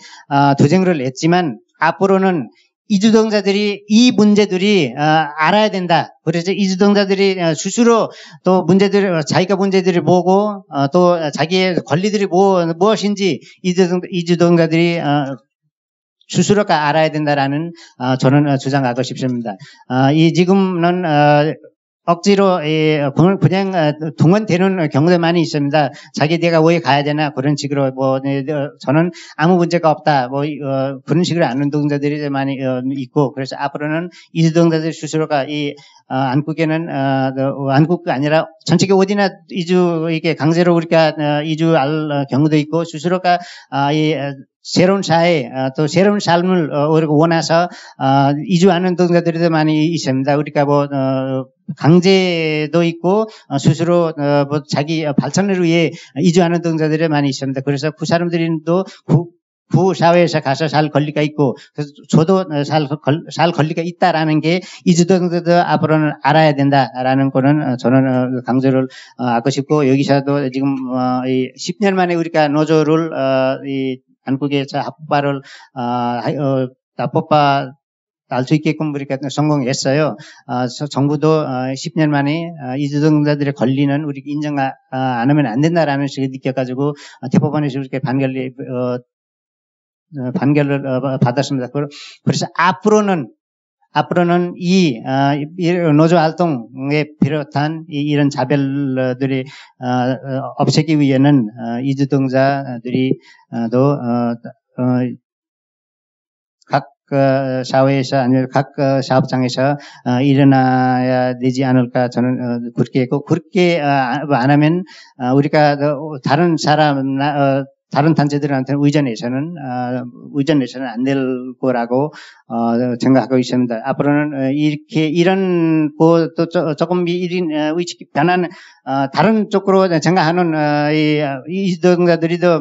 투쟁을 했지만 앞으로는 이주노동자들이 이 문제들이 알아야 된다. 그래서 이주노동자들이 스스로 또 자기가 문제들을 보고 또 자기의 권리들이 무엇인지 이주노동자들이 스스로가 알아야 된다라는 저는 주장하고 싶습니다. 이 지금은 억지로 그냥 동원되는 경우도 많이 있습니다. 내가 왜 가야 되나 그런 식으로 저는 아무 문제가 없다 그런 식으로 하는 노동자들이 많이 있고 그래서 앞으로는 이 노동자들 스스로가 안국에는 안국이 아니라 전체가 어디나 이게 강제로 우리가 이주할 경우도 있고 스스로가 새로운 사회 또 새로운 삶을 원해서 이주하는 노동자들도 많이 있습니다. 우리가 강제도 있고 스스로 자기 발전을 위해 이주하는 노동자들이 많이 있습니다. 그래서 그 사람들도 구 사회에서 가서 살 권리가 있고 그래서 저도 살 권리가 있다라는 게 이주노동자도 앞으로는 알아야 된다라는 거는 저는 강조를 하고 싶고 여기서도 지금 10년 만에 우리가 노조를 한국에서 합법화를 할 수 있게끔 우리가 성공했어요. 정부도 10년 만에 이주노동자들의 권리는 우리 인정 안 하면 안 된다라는 식으로 느껴가지고 대법원에서 이렇게 판결을 받았습니다. 그래서 앞으로는 이 노조 활동에 비롯한 이런 자별들이 없애기 위해는 이주노동자들이 각 사회에서 아니면 각 사업장에서 일어나야 되지 않을까 저는 그렇게 했고 그렇게 안 하면 우리가 다른 단체들한테는 의존해서는 안 될 거라고 생각하고 있습니다. 앞으로는 이런 또 조금 의식이 변한 다른 쪽으로 생각하는 이 노동자들이 더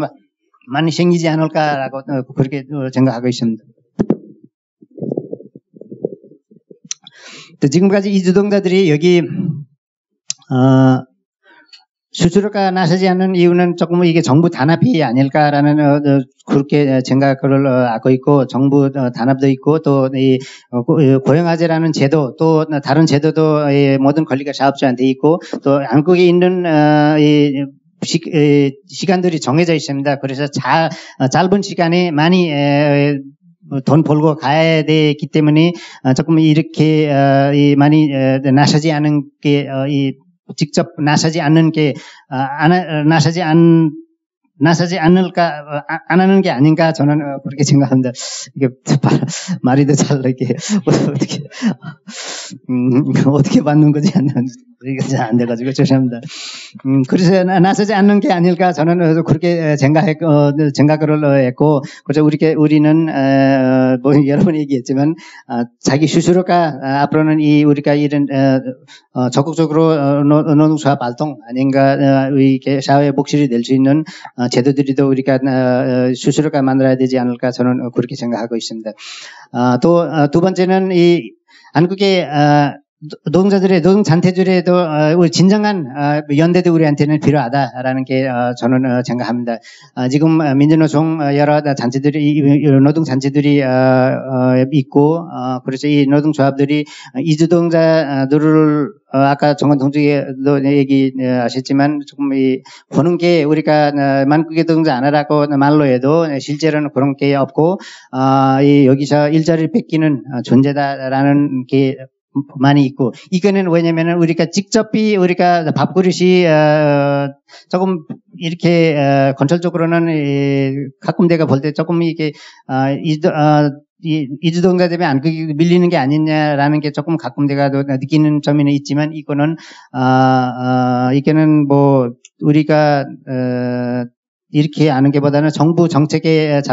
많이 생기지 않을까라고 그렇게 생각하고 있습니다. 또 지금까지 이 노동자들이 여기 스스로가 나서지 않는 이유는 조금 이게 정부 단합이 아닐까라는 그렇게 생각을 하고 있고 정부 단합도 있고 또 이 고용화제라는 제도 또 다른 제도도 모든 권리가 사업자한테 있고 또 한국에 있는 시간들이 정해져 있습니다. 그래서 짧은 시간에 많이 돈 벌고 가야 되기 때문에 조금 이렇게 많이 나서지 않은 게 직접 나서지 않는 게 나서지 않을까 안 하는 게 아닌가 저는 그렇게 생각합니다. 이게 말이 더 잘 이렇게 어떻게 받는 거지 이게 잘 안 돼가지고 죄송합니다. 그래서 나서지 않는 게 아닐까 저는 그렇게 생각을 했고 그래서 우리는 여러 번 얘기했지만 자기 스스로가 앞으로는 우리가 이런 적극적으로 노동조합 활동 아닌가 이게 사회 목소리 낼 수 있는 제도들이 더 우리가 스스로가 만들어야 되지 않을까 저는 그렇게 생각하고 있습니다. 또 두 번째는 한국의 노동자들의 노동단체들에도 진정한 연대도 우리한테는 필요하다라는 게 저는 생각합니다. 지금 민주노총 여러 노동단체들이 있고 그래서 이 노동조합들이 이주노동자들을 아까 정원 동지도 얘기하셨지만 조금 보는 게 우리가 만국의 노동자 안 하라고 말로 해도 실제로는 그런 게 없고 여기서 일자리를 뺏기는 존재다라는 게 많이 있고 이거는 왜냐면은 우리가 우리가 밥그릇이 조금 이렇게 건설적으로는 가끔 내가 볼 때 조금 이게 이주노동자 때문에 안 밀리는 게 아니냐라는 게 조금 가끔 내가 느끼는 점이 있지만 이거는 우리가 이렇게 아는 게보다는 정부 정책의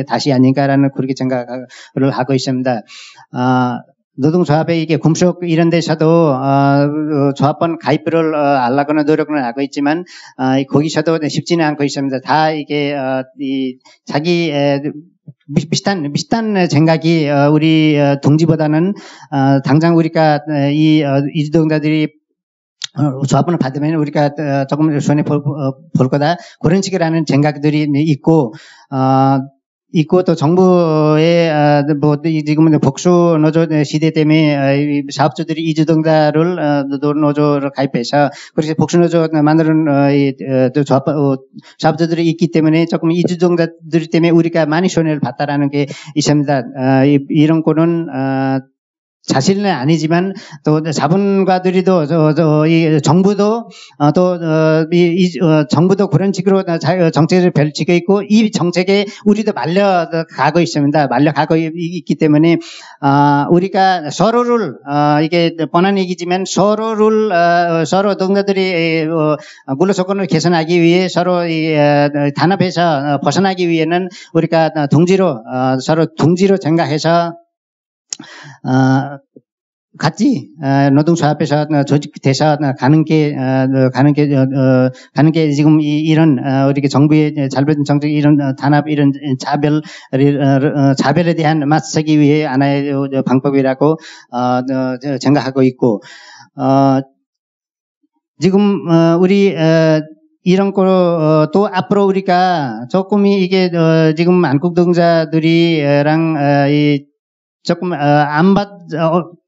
다시 아닌가라는 그렇게 생각을 하고 있습니다. 노동조합에 이게 금속 이런 데서도 조합원 가입을 하려고는 노력을 하고 있지만 거기서도 쉽지는 않고 있습니다. 다 이게 자기 비슷한 생각이 우리 동지보다는 당장 우리가 이주노동자들이 조합원을 받으면 우리가 조금 손해 볼 거다 그런 식이라는 생각들이 있고 또 정부의 지금은 복수 노조 시대 때문에 사업주들이 이주노동자를 노조를 가입해서 그래서 복수 노조 만드는 사업주들이 있기 때문에 조금 이주노동자들 때문에 우리가 많이 손해를 봤다라는 게 있습니다. 이런 거는 자신은 아니지만 또 자본가들이도 이 정부도 정부도 그런 식으로 정책을 펼치고 있고 이 정책에 우리도 말려가고 있습니다. 말려가고 있기 때문에 우리가 서로를 이게 뻔한 얘기지만 서로 동료들이 물로 조건을 개선하기 위해 서로 단합해서 벗어나기 위해는 우리가 서로 둥지로 생각해서 같이 노동조합에서 조직돼서 가는 게 지금 이런 우리 정부의 잘못된 정책 이런 단합 이런 자별에 대한 맞서기 위해 하나의 방법이라고 생각하고 있고 지금 우리 이런 거로 또 앞으로 우리가 조금이 이게 지금 안국노동자들이랑 조금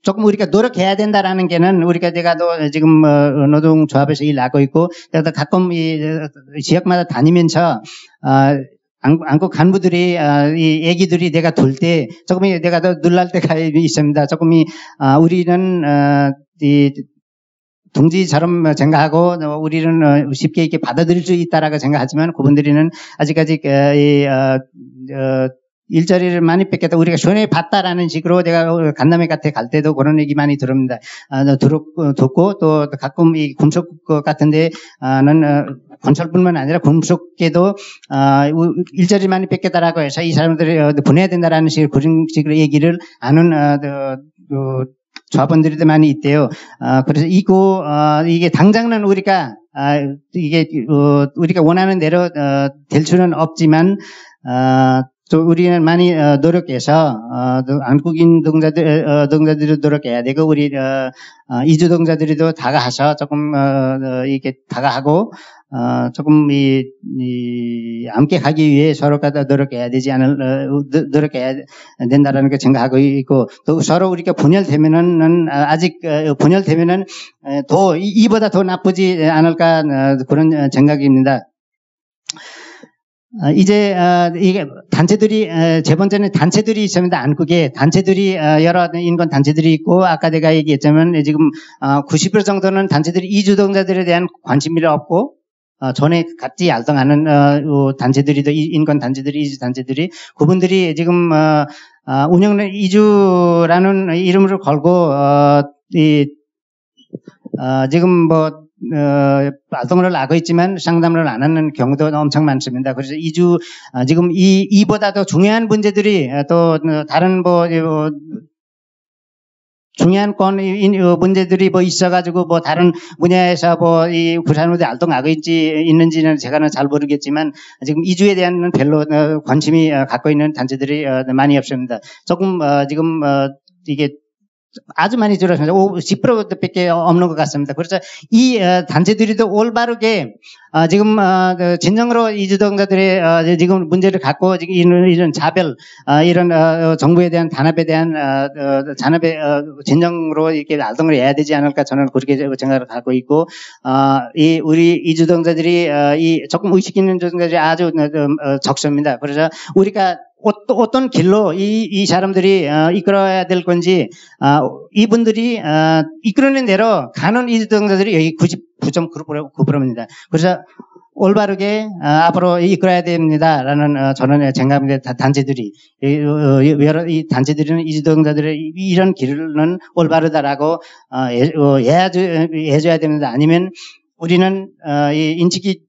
조금 우리가 노력해야 된다라는 게는 내가 지금 노동조합에서 일하고 있고 가끔 이 지역마다 다니면서 안국 간부들이 이 애기들이 내가 돌 때 조금이 내가 더 놀랄 때가 있습니다. 조금이 우리는 이 동지처럼 생각하고 우리는 쉽게 이렇게 받아들일 수 있다라고 생각하지만 그분들은 아직까지 일자리를 많이 뺏겠다. 우리가 손해 봤다라는 식으로 내가 간담회 같은 갈 때도 그런 얘기 많이 들읍니다. 듣고 또 가끔 이 금속 같은데 는 건설뿐만 아니라 금속계도 일자리 많이 뺏겠다라고 해서 이 사람들이 보내야 된다라는 식으로 그런 식으로 얘기를 하는 조합원들도 많이 있대요. 그래서 이게 당장은 우리가 우리가 원하는 대로 될 수는 없지만 또 우리는 많이 노력해서 한국인 동자들이 노력해야 되고 우리 이주 동자들이도 다가가서 조금 이렇게 다가하고 조금 함께 가기 위해 서로가 노력해야 노력해야 된다라는 걸 생각하고 있고 또 서로 우리가 분열되면은 아직 분열되면은 이보다 더 나쁘지 않을까 그런 생각입니다. 이제 이게 단체들이 제 번째는 단체들이 있습니다. 안국에 단체들이 여러 인권 단체들이 있고 아까 내가 얘기했지만 지금 90% 정도는 단체들이 이주동자들에 대한 관심이 없고 전에 같이 활동하는 단체들이도 인권 단체들이 이주 단체들이 그분들이 지금 운영은 이주라는 이름을 걸고 지금 활동을 하고 있지만 상담을 안 하는 경우도 엄청 많습니다. 그래서 지금 이보다 더 중요한 문제들이 또 다른 중요한 문제들이 있어가지고 다른 분야에서 이 구산으로 활동하고 있는지는 제가는 잘 모르겠지만 지금 이주에 대한 별로 관심이 갖고 있는 단체들이 많이 없습니다. 조금 지금 이게 아주 많이 줄었습니다. 10%밖에 없는 것 같습니다. 그래서 이 단체들이도 올바르게 지금 진정으로 이주동자들의 지금 문제를 갖고 이런 자별 이런 정부에 대한 단합에 대한 잔업의 진정으로 이렇게 활동을 해야 되지 않을까 저는 그렇게 생각을 하고 있고 우리 이주동자들이 조금 의식 있는 동자들이 아주 적습니다. 그래서 우리가 어떤 길로 이 사람들이 이끌어야 될 건지 이분들이 이끌어낸 대로 가는 이주동자들이 여기 99.9%입니다. 그래서 올바르게 앞으로 이끌어야 됩니다라는 저는 생각합니다. 단체들이 이 단체들은 이주동자들의 이런 길은 올바르다라고 해줘야 됩니다. 아니면 우리는 이 인식이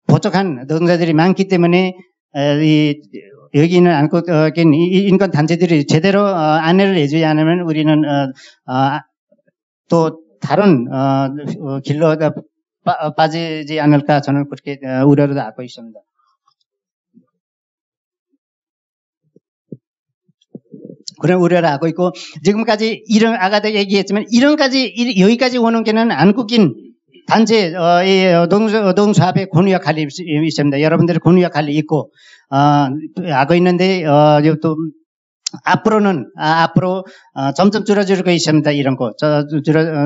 부족한 노동자들이 많기 때문에 여기는 인권 단체들이 제대로 안내를 해주지 않으면 우리는 또 다른 길로 빠지지 않을까 저는 그렇게 우려를 하고 있습니다. 그런 우려를 하고 있고 지금까지 아까도 얘기했지만 여기까지 오는 게는 한국인 단체 노동조합의 권위 역할이 있습니다. 여러분들의 권위 역할이 있고 하고 있는데 또 앞으로 점점 줄어들고 있습니다. 이런 거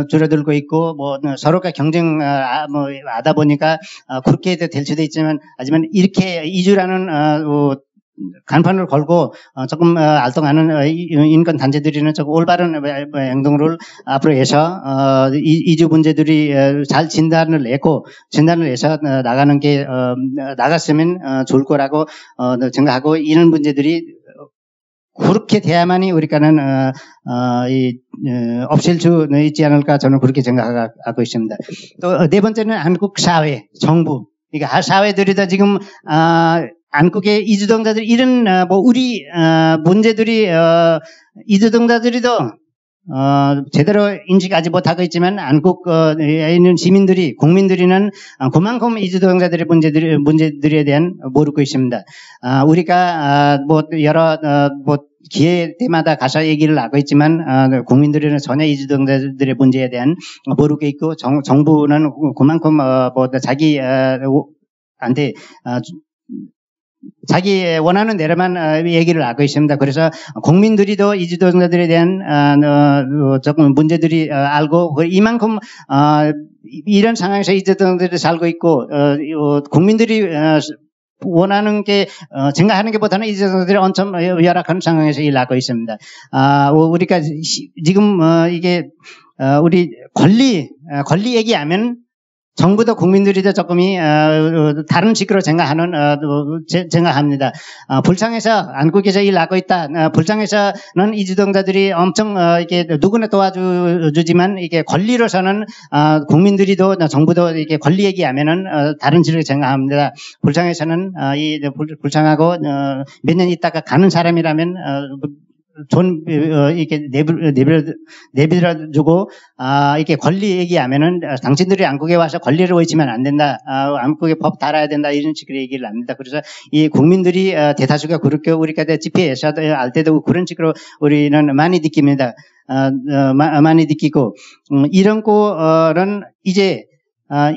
줄어들고 있고 서로가 경쟁 하다 보니까 그렇게 될 수도 있지만 하지만 이렇게 이주라는 간판을 걸고 조금 활동하는 인권 단체들이는 조금 올바른 행동을 앞으로 해서 이주 문제들이 잘 진단을 해서 나가는 게 나갔으면 좋을 거라고 생각하고, 이런 문제들이 그렇게 돼야만이 우리가는 없앨 수 있지 않을까, 저는 그렇게 생각하고 있습니다. 또 네 번째는 한국 사회, 정부. 그러니까 사회들이다 지금 한국의 이주동자들 이런 우리 문제들이 이주동자들이도 제대로 인식하지 못하고 있지만 한국에 있는 시민들이, 국민들이는 그만큼 이주동자들의 문제들에 대한 모르고 있습니다. 우리가 여러 기회 때마다 가서 얘기를 하고 있지만 국민들은 전혀 이주동자들의 문제에 대한 모르고 있고, 정부는 그만큼 자기한테 자기 원하는 대로만 얘기를 하고 있습니다. 그래서 국민들이도 이주동자들에 대한 조금 문제들이 알고, 이만큼 이런 상황에서 이주동자들이 살고 있고, 국민들이 원하는 게 생각하는 것보다는 이주동자들이 엄청 열악한 상황에서 일하고 있습니다. 우리가 지금 이게 우리 권리 얘기하면 정부도 국민들이도 조금이 다른 식으로 생각합니다. 불쌍해서 한국에서 일하고 있다. 불쌍해서는 이주동자들이 엄청 이게 누구나 도와주지만, 이게 권리로서는 국민들이도 정부도 이게 권리 얘기하면은 다른 식으로 생각합니다. 불쌍해서는 불쌍하고 몇 년 있다가 가는 사람이라면 이렇게 내버려주고, 이렇게 권리 얘기하면은, 당신들이 한국에 와서 권리를 외치면 안 된다. 한국에 법 달아야 된다. 이런 식으로 얘기를 합니다. 그래서 이 국민들이, 대다수가 그렇게 우리가 집회에서 알 때도 그런 식으로 우리는 많이 느낍니다. 많이 느끼고, 이런 거는 이제,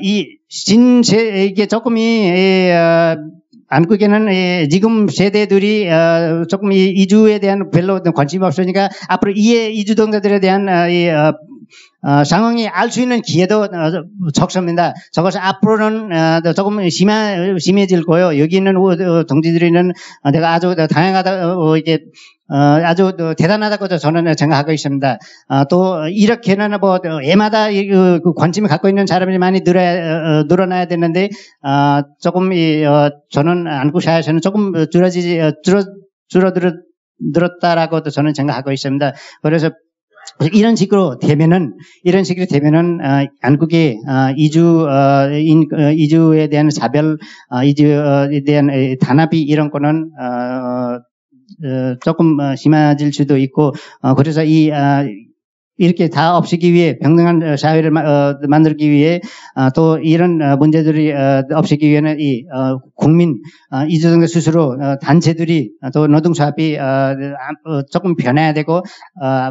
이게 조금이, 한국에는 지금 세대들이 조금 이주에 대한 별로 관심이 없으니까 앞으로 이주동자들에 대한 상황이 알 수 있는 기회도 적습니다. 저것은 앞으로는 조금 심해질 거예요. 여기 있는 동지들이는 내가 아주 다양하다, 이게 아주 대단하다고 저는 생각하고 있습니다. 또 이렇게는 애마다 관심을 갖고 있는 사람이 많이 늘어나야 되는데, 조금 저는 한국 사회에서는 조금 줄어들었다라고 저는 생각하고 있습니다. 그래서 이런 식으로 되면은 한국의 이주에 대한 차별, 이주에 대한 단합이 이런 거는 조금 심해질 수도 있고, 그래서 이렇게 다 없애기 위해, 평등한 사회를 만들기 위해, 또 이런 문제들이 없애기 위해는 이주동자 스스로, 단체들이, 또 노동조합이 조금 변해야 되고,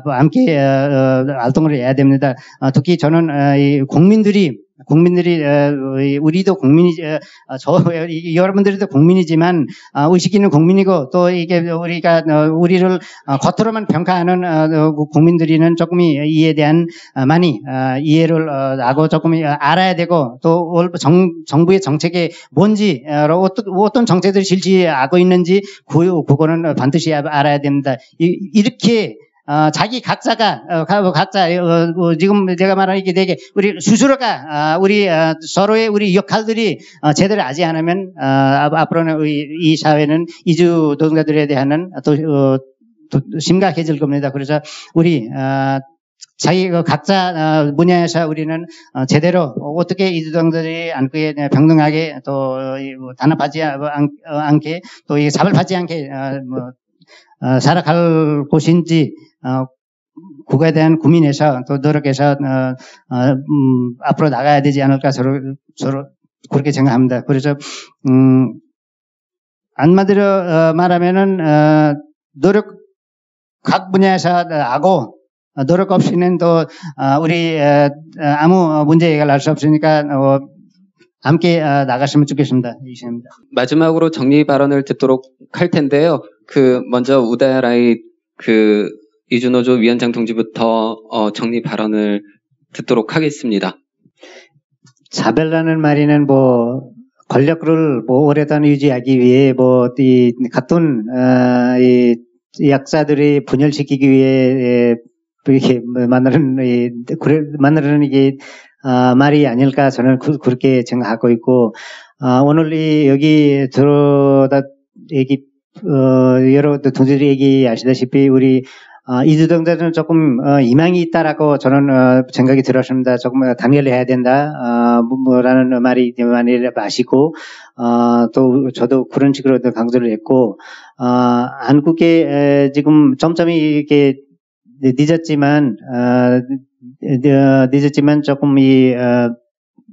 함께 활동을 해야 됩니다. 특히 저는 국민들이 우리도 여러분들도 국민이지만 의식 있는 국민이고, 또 이게 우리를 겉으로만 평가하는 국민들이는 조금이 이에 대한 많이 이해를 하고 조금이 알아야 되고, 또 정부의 정책이 뭔지, 어떤 정책들이 실시하고 있는지 그거는 반드시 알아야 됩니다. 이렇게 자기 각자 지금 제가 말하는 이게 되게 우리 스스로가 우리 서로의 우리 역할들이 제대로 하지 않으면 앞으로는 이 사회는 이주 노동자들에 대한 또 심각해질 겁니다. 그래서 우리 자기 각자 분야에서 우리는 제대로 어떻게 이주동자들이 한국에 평등하게 또 단합하지 않게 또 차별받지 않게 살아갈 곳인지 그거에 대한 고민에서 또 노력해서 앞으로 나가야 되지 않을까 서로 그렇게 생각합니다. 그래서 한마디로 말하면은 노력 각 분야에서 하고 노력 없이는 또 우리 아무 문제 해결할 수 없으니까 함께 나갔으면 좋겠습니다. 이상입니다. 마지막으로 정리 발언을 듣도록 할 텐데요. 먼저 우다라이 이주노조 위원장 동지부터 정리 발언을 듣도록 하겠습니다. 차별라는 말에는 권력을 뭐 오랫동안 유지하기 위해 이 같은 이 약자들이 분열시키기 위해 이렇게 만나는 이게 말이 아닐까 저는 그렇게 생각하고 있고 오늘 여기 들어다 여러 동지들이 얘기하시다시피 우리 이주동자들은 조금 희망이 있다라고 저는 생각이 들었습니다. 조금 단결해야 된다 라는 말이 많이 마시고 또 저도 그런 식으로 강조를 했고 한국에 지금 점점 이렇게 늦었지만 조금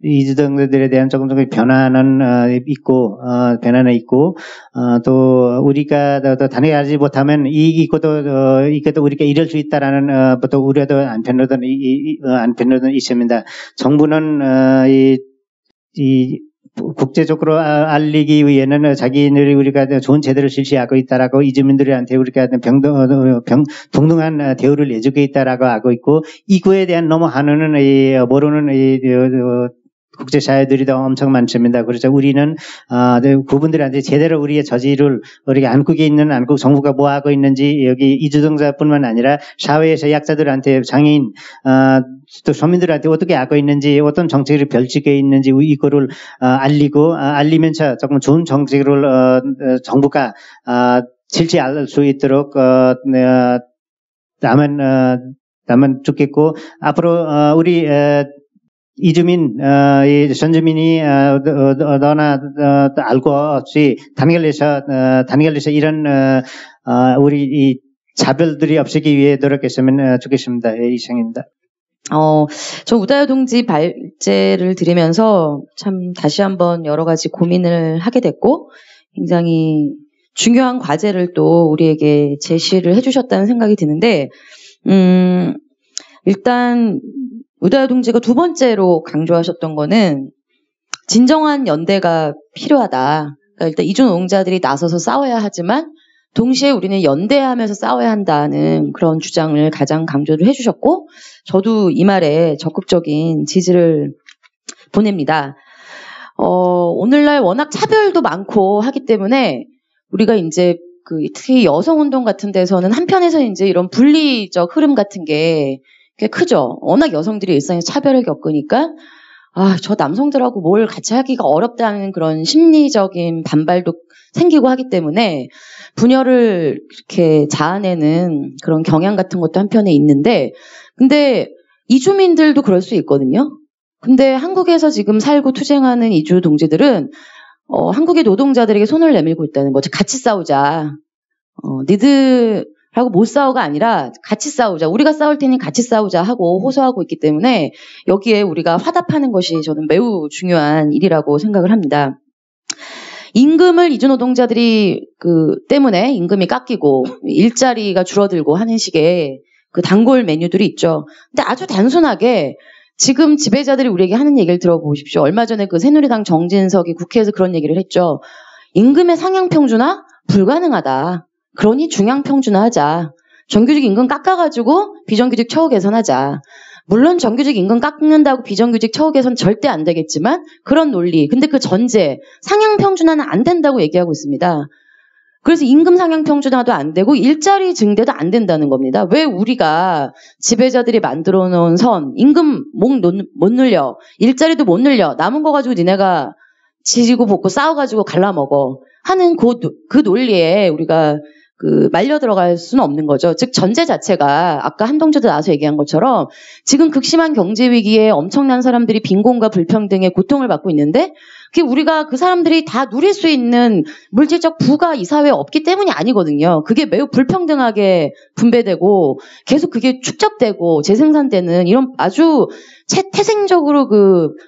이주동자들에 대한 조금 변화는 있고 또 우리가 더 단회하지 못하면 이것도 우리가 이럴 수 있다라는 또 우려도 한편으로는 있습니다. 정부는 국제적으로 알리기 위해는 자기들이 우리가 좋은 제도를 실시하고 있다라고 이주민들한테 우리가 동등한 대우를 내주고 있다라고 하고 있고 이거에 대한 너무 한우는 모르는 국제사회들이 더 엄청 많습니다. 그래서 우리는 그분들한테 제대로 우리의 저지를 우리가 한국에 있는 한국 정부가 뭐 하고 있는지 여기 이주동자뿐만 아니라 사회에서 약자들한테 장애인 또 서민들한테 어떻게 하고 있는지 어떤 정책을 펼치고 있는지 이거를 알리면서 조금 좋은 정책을 정부가 실시할 수 있도록 나면 좋겠고 앞으로 우리 이주민, 전주민이 너나 알고 없이 단결해서 이런 우리 이 차별들이 없애기 위해 노력했으면 좋겠습니다. 이상입니다. 저 우다요 동지 발제를 들으면서 참 다시 한번 여러 가지 고민을 하게 됐고 굉장히 중요한 과제를 또 우리에게 제시를 해주셨다는 생각이 드는데 일단 우다요 동지가 두 번째로 강조하셨던 거는 진정한 연대가 필요하다. 그러니까 일단 이주노동자들이 나서서 싸워야 하지만 동시에 우리는 연대하면서 싸워야 한다는 그런 주장을 가장 강조를 해주셨고 저도 이 말에 적극적인 지지를 보냅니다. 오늘날 워낙 차별도 많고 하기 때문에 우리가 이제 특히 여성운동 같은 데서는 한편에서 이제 이런 분리적 흐름 같은 게 꽤 크죠. 워낙 여성들이 일상에서 차별을 겪으니까 저 남성들하고 뭘 같이 하기가 어렵다는 그런 심리적인 반발도 생기고 하기 때문에 분열을 이렇게 자아내는 그런 경향 같은 것도 한편에 있는데 근데 이주민들도 그럴 수 있거든요. 근데 한국에서 지금 살고 투쟁하는 이주 동지들은 한국의 노동자들에게 손을 내밀고 있다는 거죠. 같이 싸우자. 니들하고 못 싸우가 아니라 같이 싸우자. 우리가 싸울 테니 같이 싸우자 하고 호소하고 있기 때문에 여기에 우리가 화답하는 것이 저는 매우 중요한 일이라고 생각을 합니다. 임금을 이주노동자들이 때문에 임금이 깎이고 일자리가 줄어들고 하는 식의 그 단골 메뉴들이 있죠. 근데 아주 단순하게 지금 지배자들이 우리에게 하는 얘기를 들어보십시오. 얼마 전에 새누리당 정진석이 국회에서 그런 얘기를 했죠. 임금의 상향 평준화 불가능하다. 그러니 중앙 평준화하자. 정규직 임금 깎아가지고 비정규직 처우 개선하자. 물론 정규직 임금 깎는다고 비정규직 처우 개선 절대 안 되겠지만 그런 논리. 근데 그 전제 상향 평준화는 안 된다고 얘기하고 있습니다. 그래서 임금 상향 평준화도 안 되고 일자리 증대도 안 된다는 겁니다. 왜 우리가 지배자들이 만들어 놓은 선 임금 못 늘려 일자리도 못 늘려 남은 거 가지고 니네가 지지고 볶고 싸워가지고 갈라먹어 하는 그 논리에 우리가 말려 들어갈 수는 없는 거죠. 즉 전제 자체가 아까 한동주도 나와서 얘기한 것처럼 지금 극심한 경제 위기에 엄청난 사람들이 빈곤과 불평등의 고통을 받고 있는데 그게 우리가 그 사람들이 다 누릴 수 있는 물질적 부가 이 사회에 없기 때문이 아니거든요. 그게 매우 불평등하게 분배되고 계속 그게 축적되고 재생산되는 이런 아주 태생적으로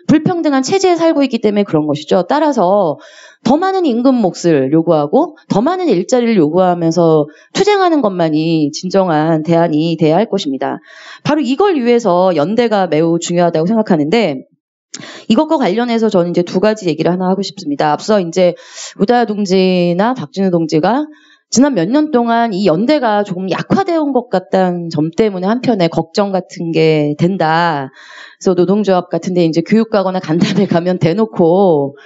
불평등한 체제에 살고 있기 때문에 그런 것이죠. 따라서 더 많은 임금 몫을 요구하고 더 많은 일자리를 요구하면서 투쟁하는 것만이 진정한 대안이 돼야 할 것입니다. 바로 이걸 위해서 연대가 매우 중요하다고 생각하는데 이것과 관련해서 저는 이제 두 가지 얘기를 하나 하고 싶습니다. 앞서 이제 우다요 동지나 박진우 동지가 지난 몇 년 동안 이 연대가 조금 약화되어 온 것 같다는 점 때문에 한편에 걱정 같은 게 된다. 그래서 노동조합 같은데 이제 교육 가거나 간담회 가면 대놓고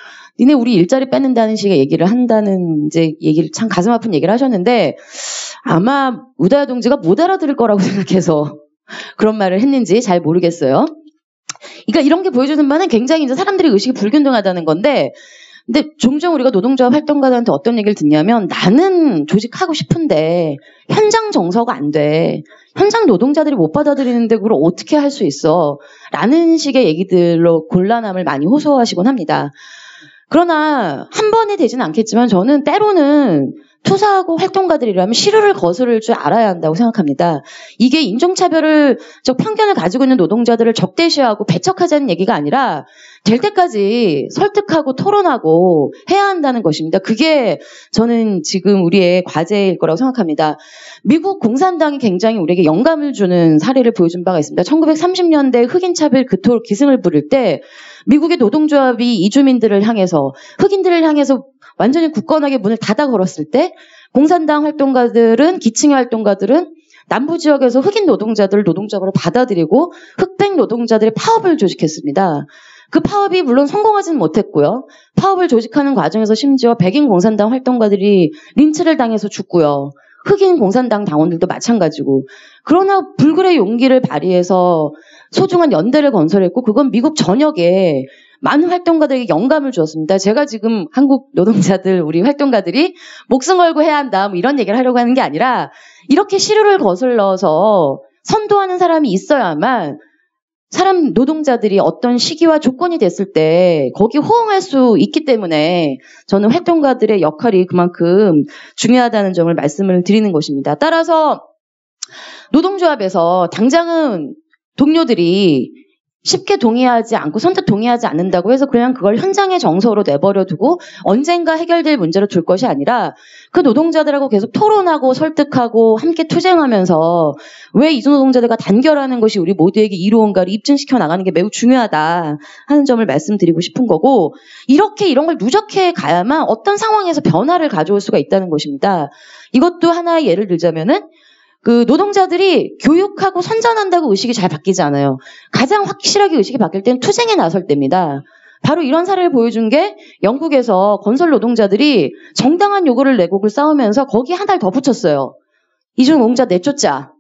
니네 우리 일자리 뺏는다는 식의 얘기를 한다는 이제 얘기를 참 가슴 아픈 얘기를 하셨는데 아마 우다야 동지가 못 알아들을 거라고 생각해서 그런 말을 했는지 잘 모르겠어요. 그러니까 이런 게 보여주는 바는 굉장히 이제 사람들이 의식이 불균등하다는 건데, 근데 종종 우리가 노동조합 활동가들한테 어떤 얘기를 듣냐면 나는 조직하고 싶은데 현장 정서가 안 돼. 현장 노동자들이 못 받아들이는데 그걸 어떻게 할 수 있어? 라는 식의 얘기들로 곤란함을 많이 호소하시곤 합니다. 그러나 한 번에 되지는 않겠지만 저는 때로는 투사하고 활동가들이라면 시루를 거스를 줄 알아야 한다고 생각합니다. 이게 인종차별적 편견을 가지고 있는 노동자들을 적대시하고 배척하자는 얘기가 아니라 될 때까지 설득하고 토론하고 해야 한다는 것입니다. 그게 저는 지금 우리의 과제일 거라고 생각합니다. 미국 공산당이 굉장히 우리에게 영감을 주는 사례를 보여준 바가 있습니다. 1930년대 흑인차별 그토록 기승을 부릴 때 미국의 노동조합이 이주민들을 향해서 흑인들을 향해서 완전히 굳건하게 문을 닫아 걸었을 때 공산당 활동가들은 기층의 활동가들은 남부 지역에서 흑인 노동자들을 노동자로 받아들이고 흑백 노동자들의 파업을 조직했습니다. 그 파업이 물론 성공하지는 못했고요. 파업을 조직하는 과정에서 심지어 백인 공산당 활동가들이 린치를 당해서 죽고요. 흑인 공산당 당원들도 마찬가지고. 그러나 불굴의 용기를 발휘해서 소중한 연대를 건설했고 그건 미국 전역에 많은 활동가들에게 영감을 주었습니다. 제가 지금 한국 노동자들, 우리 활동가들이 목숨 걸고 해야 한다, 뭐 이런 얘기를 하려고 하는 게 아니라 이렇게 시루를 거슬러서 선도하는 사람이 있어야만 노동자들이 어떤 시기와 조건이 됐을 때 거기 호응할 수 있기 때문에 저는 활동가들의 역할이 그만큼 중요하다는 점을 말씀을 드리는 것입니다. 따라서 노동조합에서 당장은 동료들이 쉽게 동의하지 않고 선뜻 동의하지 않는다고 해서 그냥 그걸 현장의 정서로 내버려 두고 언젠가 해결될 문제로 둘 것이 아니라 그 노동자들하고 계속 토론하고 설득하고 함께 투쟁하면서 왜 이주 노동자들과 단결하는 것이 우리 모두에게 이로운가를 입증시켜 나가는 게 매우 중요하다 하는 점을 말씀드리고 싶은 거고, 이렇게 이런 걸 누적해 가야만 어떤 상황에서 변화를 가져올 수가 있다는 것입니다. 이것도 하나의 예를 들자면은 그 노동자들이 교육하고 선전한다고 의식이 잘 바뀌지 않아요. 가장 확실하게 의식이 바뀔 때는 투쟁에 나설 때입니다. 바로 이런 사례를 보여준 게 영국에서 건설 노동자들이 정당한 요구를 내고 싸우면서 거기에 한 달 더 붙였어요. 이주 노동자 내쫓자.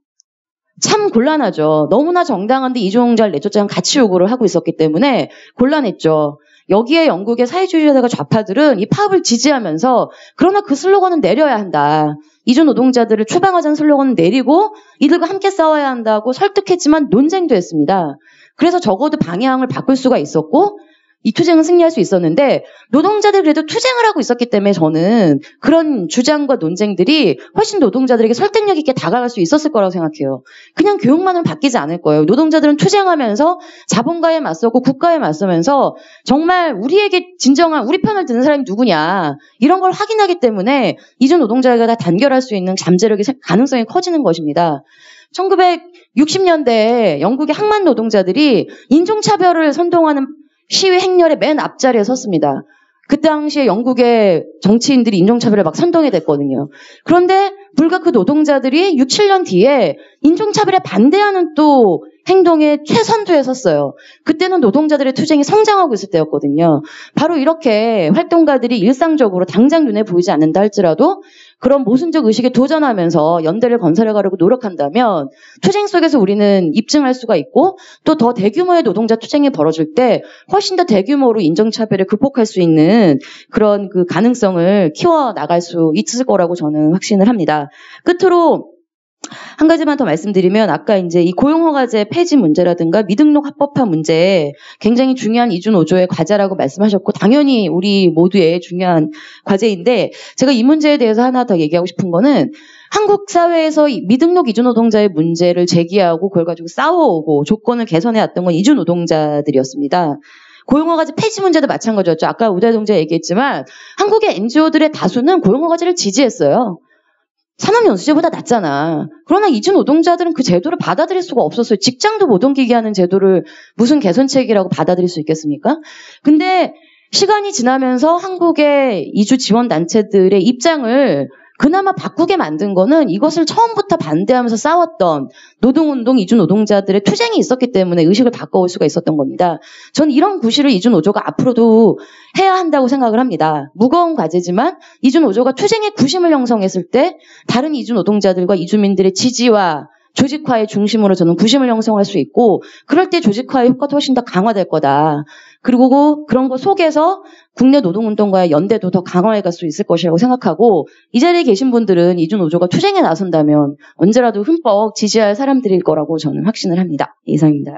참 곤란하죠. 너무나 정당한데 이주 노동자를 내쫓자는 같이 요구를 하고 있었기 때문에 곤란했죠. 여기에 영국의 사회주의자들과 좌파들은 이 파업을 지지하면서 그러나 그 슬로건은 내려야 한다. 이주 노동자들을 추방하자는 슬로건을 내리고 이들과 함께 싸워야 한다고 설득했지만 논쟁도 했습니다. 그래서 적어도 방향을 바꿀 수가 있었고 이 투쟁은 승리할 수 있었는데 노동자들이 그래도 투쟁을 하고 있었기 때문에 저는 그런 주장과 논쟁들이 훨씬 노동자들에게 설득력 있게 다가갈 수 있었을 거라고 생각해요. 그냥 교육만으로 바뀌지 않을 거예요. 노동자들은 투쟁하면서 자본가에 맞서고 국가에 맞서면서 정말 우리에게 진정한 우리 편을 드는 사람이 누구냐 이런 걸 확인하기 때문에 이주 노동자가 다 단결할 수 있는 잠재력이 가능성이 커지는 것입니다. 1960년대에 영국의 항만 노동자들이 인종차별을 선동하는 시위 행렬의 맨 앞자리에 섰습니다. 그 당시에 영국의 정치인들이 인종차별을 막 선동해댔거든요. 그런데 불과 그 노동자들이 6, 7년 뒤에 인종차별에 반대하는 또 행동에 최선두에 섰어요. 그때는 노동자들의 투쟁이 성장하고 있을 때였거든요. 바로 이렇게 활동가들이 일상적으로 당장 눈에 보이지 않는다 할지라도 그런 모순적 의식에 도전하면서 연대를 건설해가려고 노력한다면 투쟁 속에서 우리는 입증할 수가 있고 또 더 대규모의 노동자 투쟁이 벌어질 때 훨씬 더 대규모로 인종차별을 극복할 수 있는 그런 그 가능성을 키워나갈 수 있을 거라고 저는 확신을 합니다. 끝으로 한 가지만 더 말씀드리면 아까 이제 이 고용허가제 폐지 문제라든가 미등록 합법화 문제 굉장히 중요한 이주 노조의 과제라고 말씀하셨고 당연히 우리 모두의 중요한 과제인데 제가 이 문제에 대해서 하나 더 얘기하고 싶은 거는 한국 사회에서 미등록 이주 노동자의 문제를 제기하고 그걸 가지고 싸워오고 조건을 개선해왔던 건 이주 노동자들이었습니다. 고용허가제 폐지 문제도 마찬가지였죠. 아까 우다야 동지가 얘기했지만 한국의 NGO들의 다수는 고용허가제를 지지했어요. 산업연수제보다 낫잖아. 그러나 이주 노동자들은 그 제도를 받아들일 수가 없었어요. 직장도 못 옮기게 하는 제도를 무슨 개선책이라고 받아들일 수 있겠습니까? 근데 시간이 지나면서 한국의 이주 지원단체들의 입장을 그나마 바꾸게 만든 거는 이것을 처음부터 반대하면서 싸웠던 노동운동 이주 노동자들의 투쟁이 있었기 때문에 의식을 바꿔올 수가 있었던 겁니다. 저는 이런 구실을 이주 노조가 앞으로도 해야 한다고 생각을 합니다. 무거운 과제지만 이주 노조가 투쟁의 구심을 형성했을 때 다른 이주 노동자들과 이주민들의 지지와 조직화의 중심으로 저는 구심을 형성할 수 있고 그럴 때 조직화의 효과도 훨씬 더 강화될 거다. 그리고 그런 거 속에서 국내 노동운동가의 연대도 더 강화해 갈 수 있을 것이라고 생각하고 이 자리에 계신 분들은 이주 노조가 투쟁에 나선다면 언제라도 흠뻑 지지할 사람들일 거라고 저는 확신을 합니다. 이상입니다.